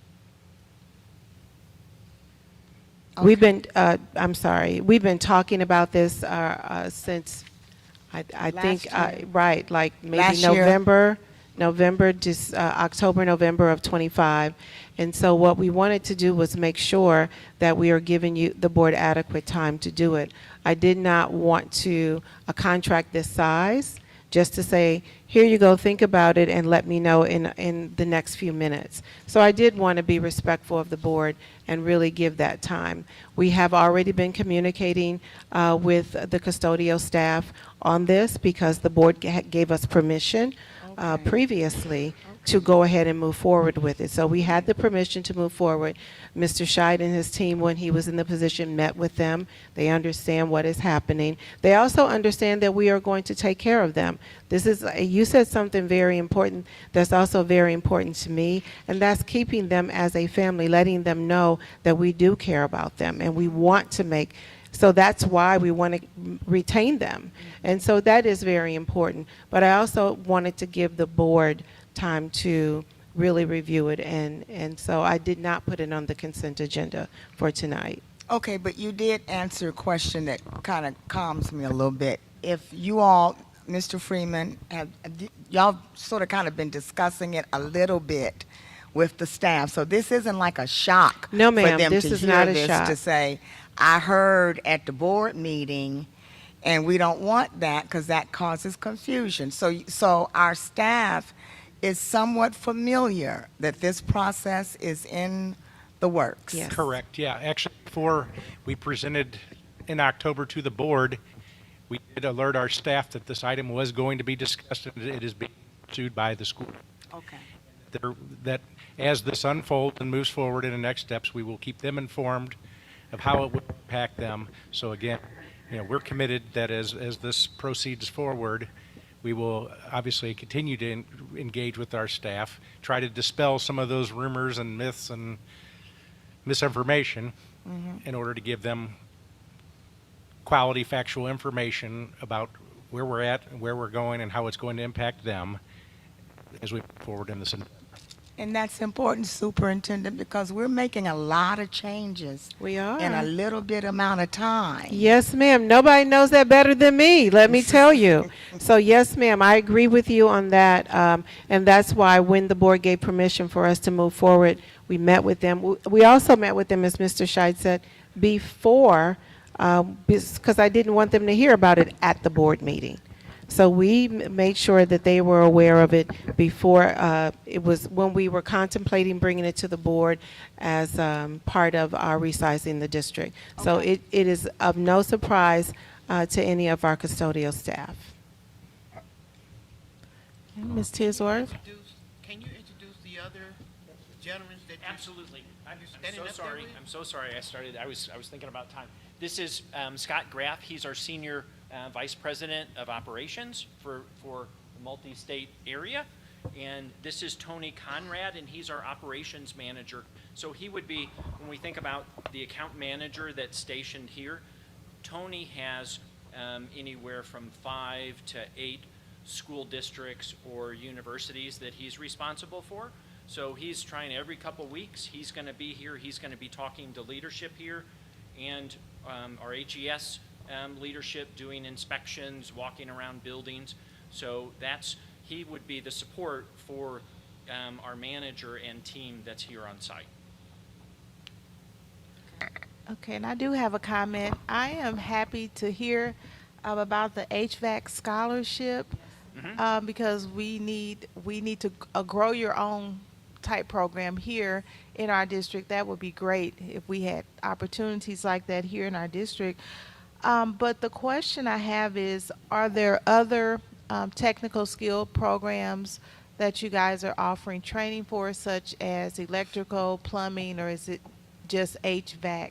We've been, I'm sorry, we've been talking about this since, I think, Last year. right, like maybe Last year. October, November of '25. And so what we wanted to do was make sure that we are giving you, the board, adequate time to do it. I did not want to, a contract this size, just to say, here you go, think about it, and let me know in the next few minutes. So I did want to be respectful of the board and really give that time. We have already been communicating with the custodial staff on this, because the board gave us permission previously to go ahead and move forward with it. So we had the permission to move forward. Mr. Scheit and his team, when he was in the position, met with them. They understand what is happening. They also understand that we are going to take care of them. This is, you said something very important that's also very important to me, and that's keeping them as a family, letting them know that we do care about them and we want to make, so that's why we want to retain them. And so that is very important. But I also wanted to give the board time to really review it, and so I did not put it on the consent agenda for tonight. Okay, but you did answer a question that kind of calms me a little bit. If you all, Mr. Freeman, y'all sort of kind of been discussing it a little bit with the staff, so this isn't like a shock No, for ma'am, them this to is hear not a this, shock. to say, I heard at the board meeting, and we don't want that because that causes confusion. So our staff is somewhat familiar that this process is in the works. Yes. Correct, yeah. Actually, before we presented in October to the board, we did alert our staff that this item was going to be discussed and it is being pursued by the school. Okay. That as this unfolds and moves forward in the next steps, we will keep them informed of how it will impact them. So again, we're committed that as this proceeds forward, we will obviously continue to engage with our staff, try to dispel some of those rumors and myths and misinformation in order to give them quality factual information about where we're at and where we're going and how it's going to impact them as we move forward in this. And that's important, Superintendent, because we're making a lot of changes. We are. In a little bit amount of time. Yes, ma'am. Nobody knows that better than me, let me tell you. So yes, ma'am, I agree with you on that. And that's why when the board gave permission for us to move forward, we met with them. We also met with them, as Mr. Scheid said, before, because I didn't want them to hear about it at the board meeting. So we made sure that they were aware of it before it was when we were contemplating bringing it to the board as part of our resizing the district. Okay. So it is of no surprise to any of our custodial staff. Ms. Tisworth? Can you introduce the other gentlemen that Absolutely. I'm standing so up there sorry. with? I'm so sorry. I was thinking about time. This is Scott Graff. He's our senior vice president of operations for the multi-state area, and this is Tony Conrad, and he's our operations manager. So he would be, when we think about the account manager that's stationed here, Tony has anywhere from 5 to 8 school districts or universities that he's responsible for. So he's trying every couple weeks. He's going to be here. He's going to be talking to leadership here and our HES leadership, doing inspections, walking around buildings. So he would be the support for our manager and team that's here on site. Okay, and I do have a comment. I am happy to hear about the HVAC scholarship because we need to grow your own type program here in our district. That would be great if we had opportunities like that here in our district. But the question I have is, are there other technical skill programs that you guys are offering training for, such as electrical, plumbing, or is it just HVAC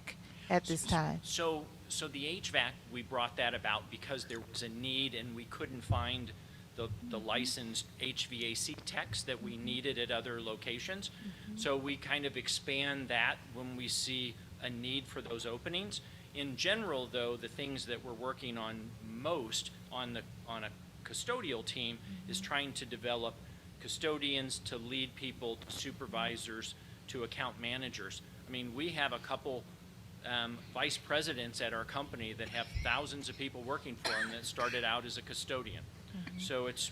at this time? So the HVAC, we brought that about because there was a need and we couldn't find the licensed HVAC techs that we needed at other locations. So we kind of expand that when we see a need for those openings. In general, though, the things that we're working on most on a custodial team is trying to develop custodians to lead people, to supervisors, to account managers. I mean, we have a couple vice presidents at our company that have thousands of people working for them that started out as a custodian. So it's,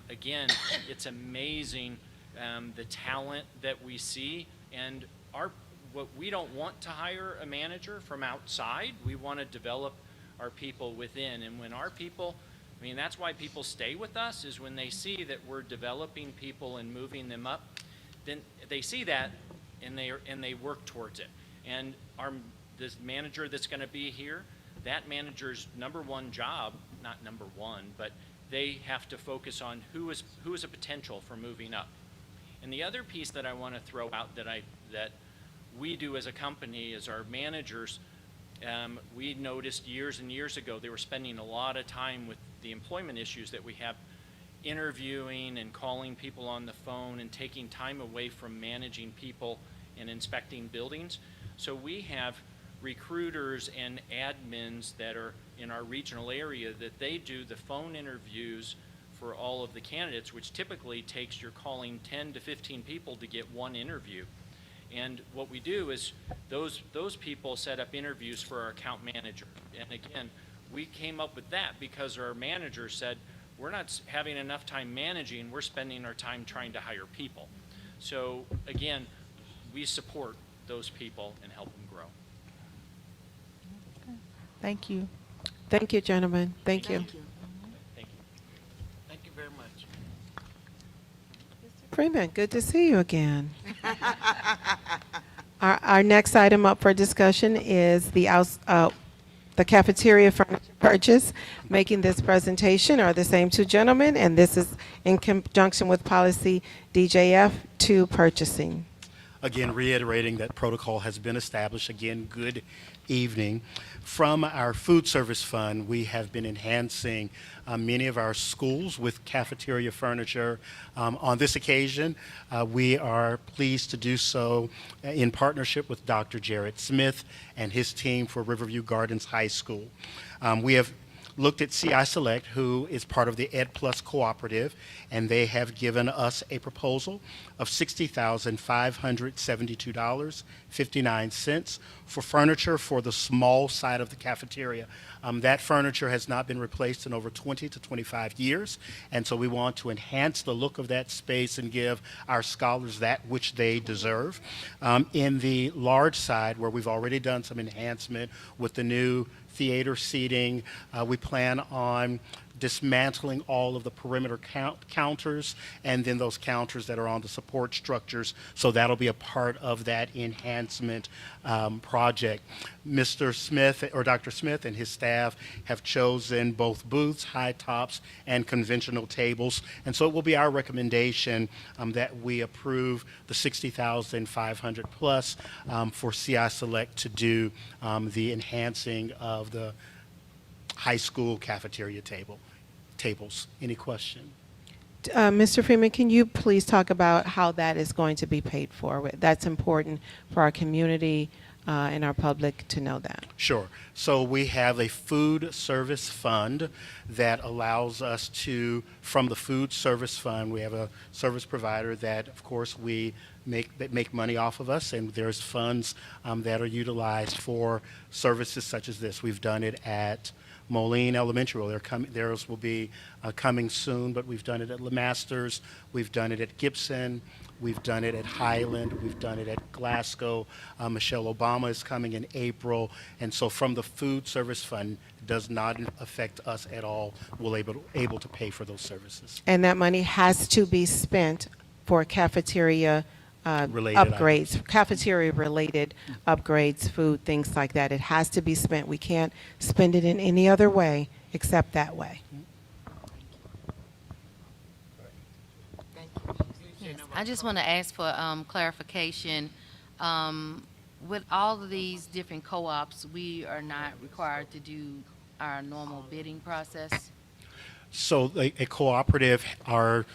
again, it's amazing the talent that we see, and what we don't want to hire a manager from outside. We want to develop our people within, and when our people, I mean, that's why people stay with us, is when they see that we're developing people and moving them up, then they see that and they work towards it. And this manager that's going to be here, that manager's number one job, not number one, but they have to focus on who is a potential for moving up. And the other piece that I want to throw out that we do as a company is our managers. We noticed years and years ago they were spending a lot of time with the employment issues that we have, interviewing and calling people on the phone and taking time away from managing people and inspecting buildings. So we have recruiters and admins that are in our regional area that they do the phone interviews for all of the candidates, which typically takes you're calling 10 to 15 people to get one interview. And what we do is those people set up interviews for our account manager. And again, we came up with that because our manager said, we're not having enough time managing, we're spending our time trying to hire people. So again, we support those people and help them grow. Thank you. Thank you, gentlemen. Thank you. Thank you. Thank you very much. Freeman, good to see you again. Our next item up for discussion is the cafeteria furniture purchase. Making this presentation are the same two gentlemen, and this is in conjunction with policy DJF 2 purchasing. Again, reiterating that protocol has been established. Again, good evening. From our food service fund, we have been enhancing many of our schools with cafeteria furniture. On this occasion, we are pleased to do so in partnership with Dr. Jared Smith and his team for Riverview Gardens High School. We have looked at CI Select, who is part of the Ed Plus Cooperative, and they have given us a proposal of $60,572.59 for furniture for the small side of the cafeteria. That furniture has not been replaced in over 20 to 25 years, and so we want to enhance the look of that space and give our scholars that which they deserve. In the large side, where we've already done some enhancement with the new theater seating, we plan on dismantling all of the perimeter counters and then those counters that are on the support structures. So that'll be a part of that enhancement project. Mr. Smith, or Dr. Smith, and his staff have chosen both booths, high tops, and conventional tables. And so it will be our recommendation that we approve the $60,500 plus for CI Select to do the enhancing of the high school cafeteria tables. Any question? Mr. Freeman, can you please talk about how that is going to be paid for? That's important for our community and our public to know that. Sure. So we have a food service fund that allows us to, from the food service fund, we have a service provider that, of course, that make money off of us, and there's funds that are utilized for services such as this. We've done it at Moline Elementary. Theirs will be coming soon, but we've done it at LeMasters, we've done it at Gibson, we've done it at Highland, we've done it at Glasgow. Michelle Obama is coming in April, and so from the food service fund, it does not affect us at all. We'll able to pay for those services. And that money has to be spent for cafeteria upgrades, cafeteria-related upgrades, food, things like that. It has to be spent. We can't spend it in any other way except that way. Yes, I just want to ask for clarification. With all of these different co-ops, we are not required to do our normal bidding process? So a cooperative, a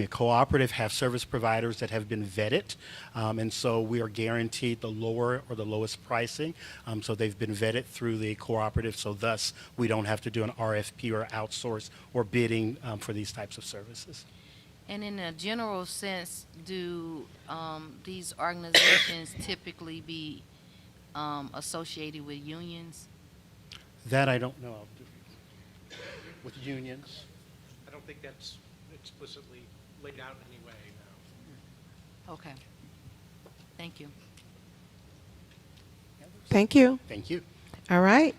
cooperative have service providers that have been vetted, and so we are guaranteed the lower or the lowest pricing. So they've been vetted through the cooperative, so thus we don't have to do an RFP or outsource or bidding for these types of services. And in a general sense, do these organizations typically be associated with unions? That I don't know. With unions? I don't think that's explicitly laid out in any way, no. Okay. Thank you. Thank you. Thank you. All right.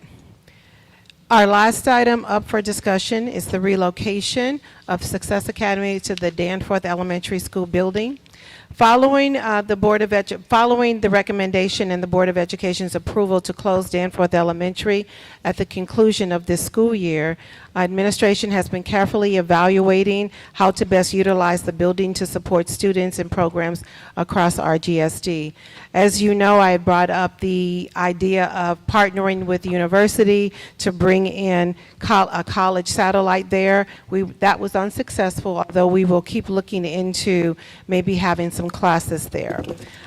Our last item up for discussion is the relocation of Success Academy to the Danforth Elementary School building. Following the recommendation and the Board of Education's approval to close Danforth Elementary at the conclusion of this school year, administration has been carefully evaluating how to best utilize the building to support students and programs across RGSD. As you know, I brought up the idea of partnering with the university to bring in a college satellite there. That was unsuccessful, although we will keep looking into maybe having having some classes there.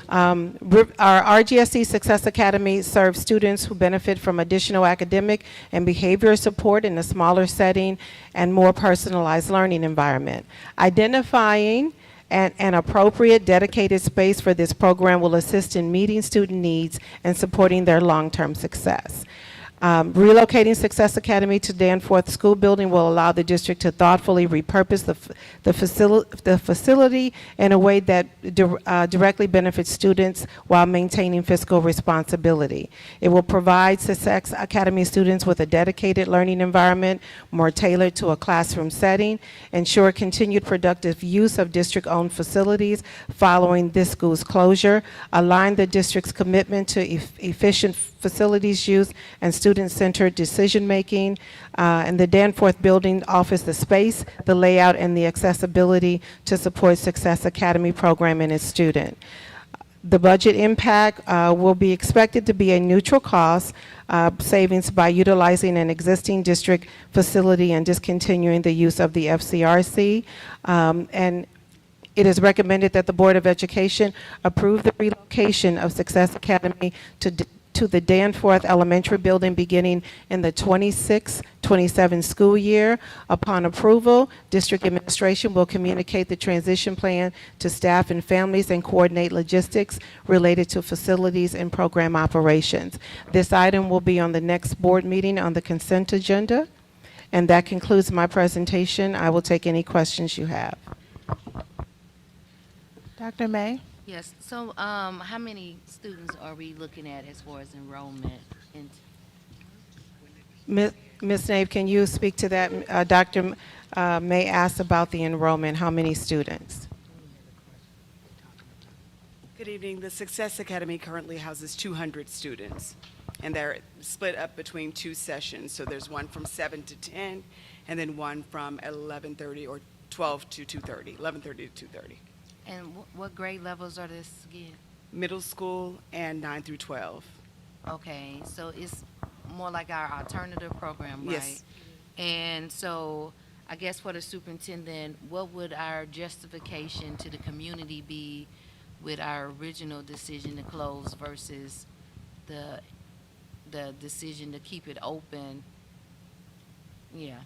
Our RGSD Success Academy serves students who benefit from additional academic and behavioral support in a smaller setting and more personalized learning environment. Identifying an appropriate dedicated space for this program will assist in meeting student needs and supporting their long-term success. Relocating Success Academy to Danforth School Building will allow the district to thoughtfully repurpose the facility in a way that directly benefits students while maintaining fiscal responsibility. It will provide Success Academy students with a dedicated learning environment more tailored to a classroom setting, ensure continued productive use of district-owned facilities following this school's closure, align the district's commitment to efficient facilities use and student-centered decision-making, and the Danforth building offers the space, the layout, and the accessibility to support Success Academy program and its student. The budget impact will be expected to be a neutral cost savings by utilizing an existing district facility and discontinuing the use of the FCRC. And it is recommended that the Board of Education approve the relocation of Success Academy to the Danforth Elementary Building beginning in the 26-27 school year. Upon approval, district administration will communicate the transition plan to staff and families and coordinate logistics related to facilities and program operations. This item will be on the next board meeting on the consent agenda. And that concludes my presentation. I will take any questions you have. Dr. May? Yes, so how many students are we looking at as far as enrollment? Ms. Nave, can you speak to that? Dr. May asked about the enrollment. How many students? Good evening. The Success Academy currently houses 200 students, and they're split up between two sessions. So there's one from 7 to 10, and then one from 11:30 or 12 to 2:30, 11:30 to 2:30. And what grade levels are this again? Middle school and 9 through 12. Okay, so it's more like our alternative program, right? Yes. And so I guess for the superintendent, what would our justification to the community be with our original decision to close versus the decision to keep it open? Yeah.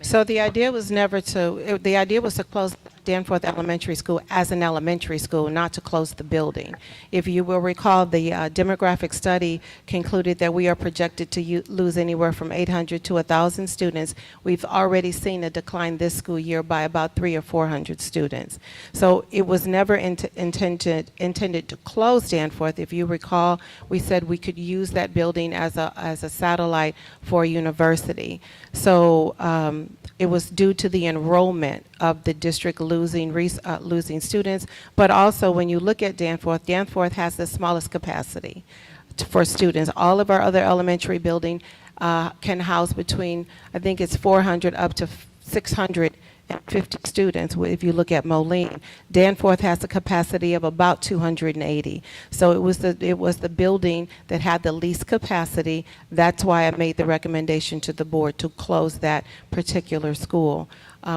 So the idea was to close Danforth Elementary School as an elementary school, not to close the building. If you will recall, the demographic study concluded that we are projected to lose anywhere from 800 to 1,000 students. We've already seen a decline this school year by about 300 or 400 students. So it was never intended to close Danforth. If you recall, we said we could use that building as a satellite for a university. So it was due to the enrollment of the district losing students, but also when you look at Danforth, Danforth has the smallest capacity for students. All of our other elementary building can house between, I think it's 400 up to 650 students. If you look at Moline, Danforth has a capacity of about 280. So it was the building that had the least capacity. That's why I made the recommendation to the board to close that particular school.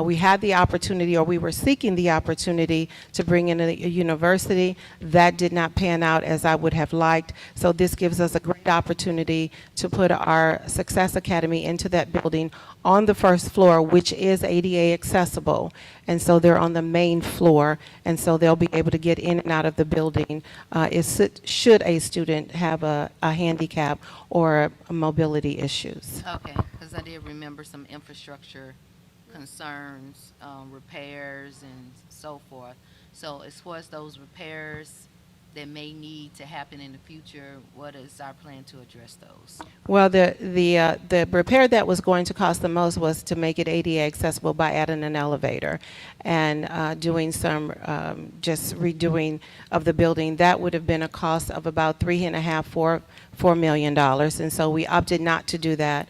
We had the opportunity, or we were seeking the opportunity, to bring in a university. That did not pan out as I would have liked. So this gives us a great opportunity to put our Success Academy into that building on the first floor, which is ADA accessible. And so they're on the main floor, and so they'll be able to get in and out of the building should a student have a handicap or mobility issues. Okay, because I did remember some infrastructure concerns, repairs and so forth. So as far as those repairs that may need to happen in the future, what is our plan to address those? Well, the repair that was going to cost the most was to make it ADA accessible by adding an elevator and doing some just redoing of the building. That would have been a cost of about $4 million, and so we opted not to do that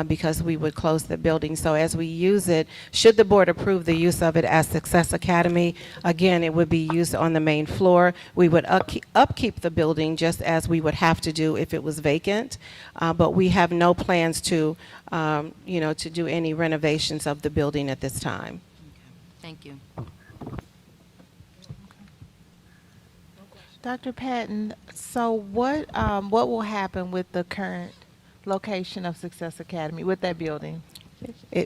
because we would close the building. So as we use it, should the board approve the use of it as Success Academy, again, it would be used on the main floor. We would upkeep the building just as we would have to do if it was vacant, but we have no plans to, to do any renovations of the building at this time. Thank you. Dr. Patton, so what will happen with the current location of Success Academy, with that building?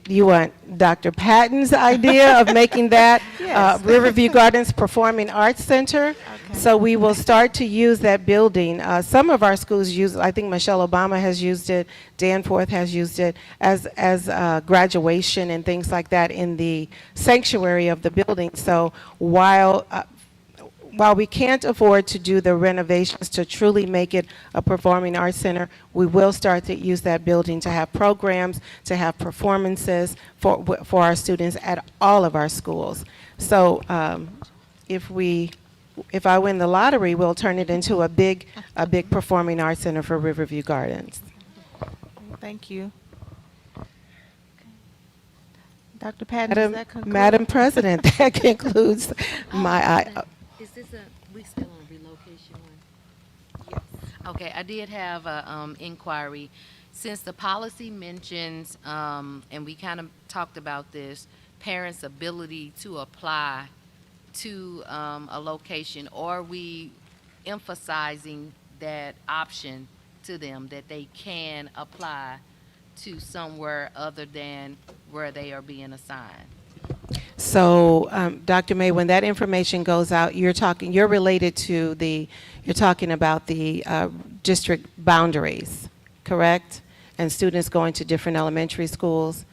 You want Dr. Patton's idea of making that Yes. Riverview Gardens Performing Arts Center? So we will start to use that building. Some of our schools use, I think Michelle Obama has used it, Danforth has used it as graduation and things like that in the sanctuary of the building. So while we can't afford to do the renovations to truly make it a performing arts center, we will start to use that building to have programs, to have performances for our students at all of our schools. So if I win the lottery, we'll turn it into a big performing arts center for Riverview Gardens. Thank you. Dr. Patton, does that conclude? Madam President, that concludes my. Is this we still on relocation one? Yes. Okay, I did have a inquiry. Since the policy mentions, and we kind of talked about this, parents' ability to apply to a location, are we emphasizing that option to them, that they can apply to somewhere other than where they are being assigned? So, Dr. May, when that information goes out, you're talking about the district boundaries, correct? And students going to different elementary schools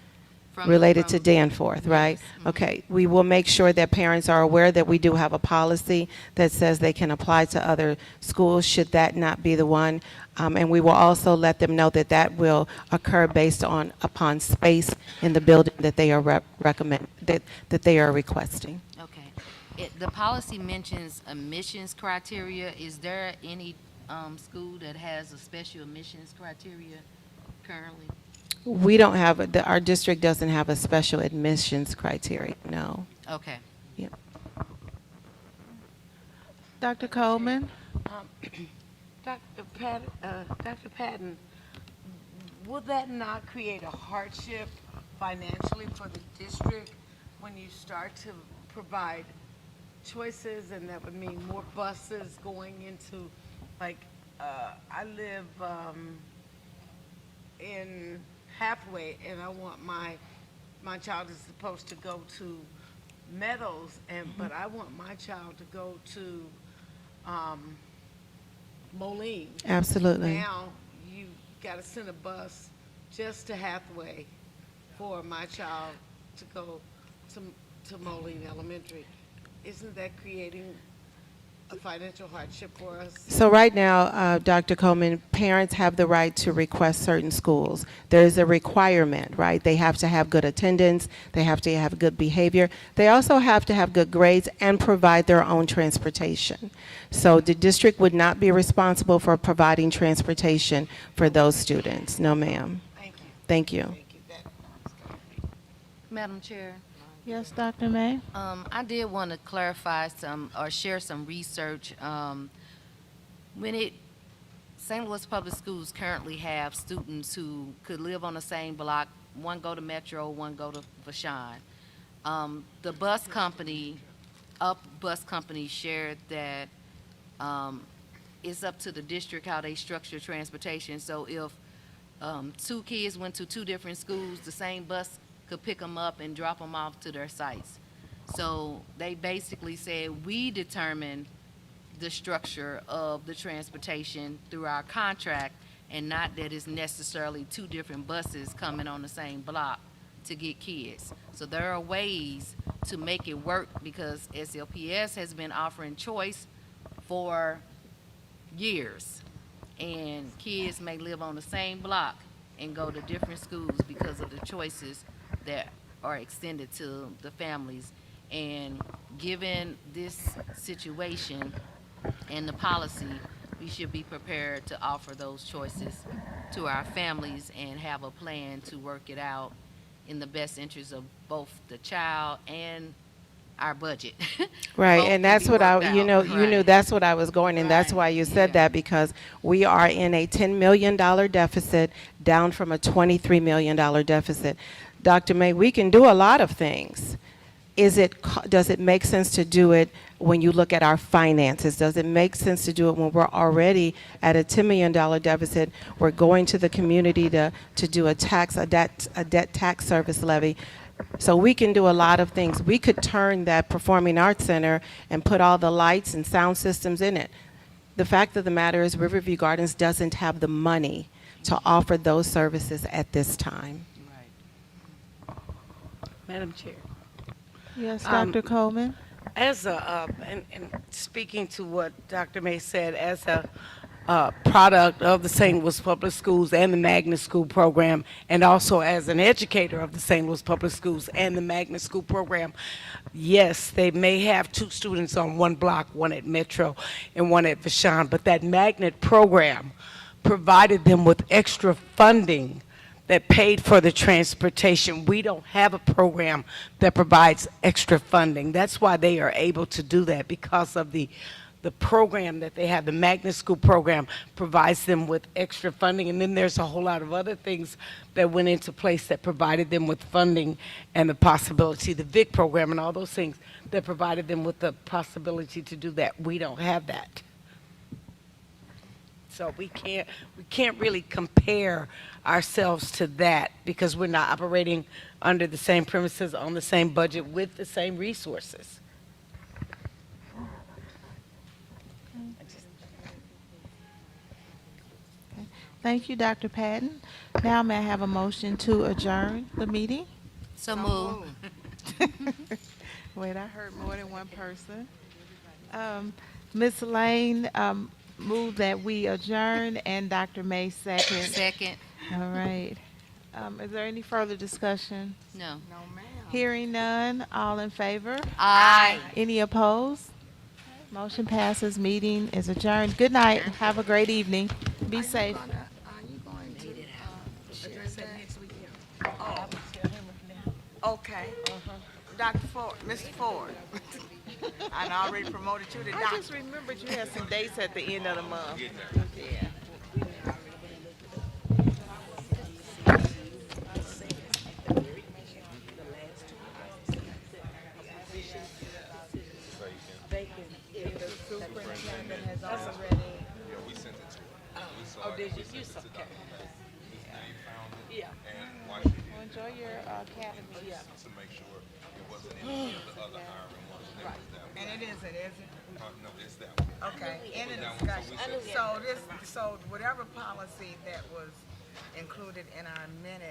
related to Danforth, right? Okay, we will make sure that parents are aware that we do have a policy that says they can apply to other schools should that not be the one. And we will also let them know that that will occur based upon space in the building that they are that they are requesting. Okay. The policy mentions admissions criteria. Is there any school that has a special admissions criteria currently? We don't have, our district doesn't have a special admissions criteria, no. Okay. Yeah. Dr. Coleman? Dr. Patton, would that not create a hardship financially for the district when you start to provide choices, and that would mean more buses going into, like, I live in Halfway, and I want my child is supposed to go to Meadows, but I want my child to go to Moline. Absolutely. Now you got to send a bus just to Hathaway for my child to go to Moline Elementary. Isn't that creating a financial hardship for us? So right now, Dr. Coleman, parents have the right to request certain schools. There is a requirement, right? They have to have good attendance. They have to have good behavior. They also have to have good grades and provide their own transportation. So the district would not be responsible for providing transportation for those students. No, ma'am. Thank you. Madam Chair? Yes, Dr. May? I did want to clarify or share some research. St. Louis Public Schools currently have students who could live on the same block, one go to Metro, one go to Vashon. The bus company shared that it's up to the district how they structure transportation. So if two kids went to two different schools, the same bus could pick them up and drop them off to their sites. So they basically said we determine the structure of the transportation through our contract, and not that it's necessarily two different buses coming on the same block to get kids. So there are ways to make it work, because SLPS has been offering choice for years, and kids may live on the same block and go to different schools because of the choices that are extended to the families. And given this situation and the policy, we should be prepared to offer those choices to our families and have a plan to work it out in the best interest of both the child and our budget. Right, Both and can that's be what worked you out. knew that's what I was going, and that's why you said that, because we are in a $10 million deficit, down from a $23 million deficit. Dr. May, we can do a lot of things. does it make sense to do it when you look at our finances? Does it make sense to do it when we're already at a $10 million deficit? We're going to the community to do a debt tax service levy. So we can do a lot of things. We could turn that performing arts center and put all the lights and sound systems in it. The fact of the matter is Riverview Gardens doesn't have the money to offer those services at this time. Madam Chair. Yes, Dr. Coleman? As a, and speaking to what Dr. May said, as a product of the St. Louis Public Schools and the Magnet School program, and also as an educator of the St. Louis Public Schools and the Magnet School program, yes, they may have 2 students on one block, one at Metro and one at Vashon, but that Magnet program provided them with extra funding that paid for the transportation. We don't have a program that provides extra funding. That's why they are able to do that, because of the program that they have. The Magnet School program provides them with extra funding, and then there's a whole lot of other things that went into place that provided them with funding and the possibility, the VIC program and all those things that provided them with the possibility to do that. We don't have that. So we can't really compare ourselves to that, because we're not operating under the same premises, on the same budget, with the same resources. Thank you, Dr. Patton. Now may I have a motion to adjourn the meeting? So move. Wait, I heard more than one person. Ms. Lane moved that we adjourn, and Dr. May second. Second. All right. Is there any further discussion? No. No, ma'am. Hearing none, all in favor? Aye. Any opposed? Motion passes. Meeting is adjourned. Good night. Have a great evening. Be safe. Okay. Dr. Ford, Mr. Ford. I already promoted you to doctor. I just remembered you had some dates at the end of the month. Yeah. Oh, did you? You saw, okay. Yeah. Well, enjoy your academy. Yeah. To make sure it wasn't any of the other hiring ones. Right. And it isn't, is it? No, it's that one. Okay, in the That one, discussion. So whatever policy that was included in our minute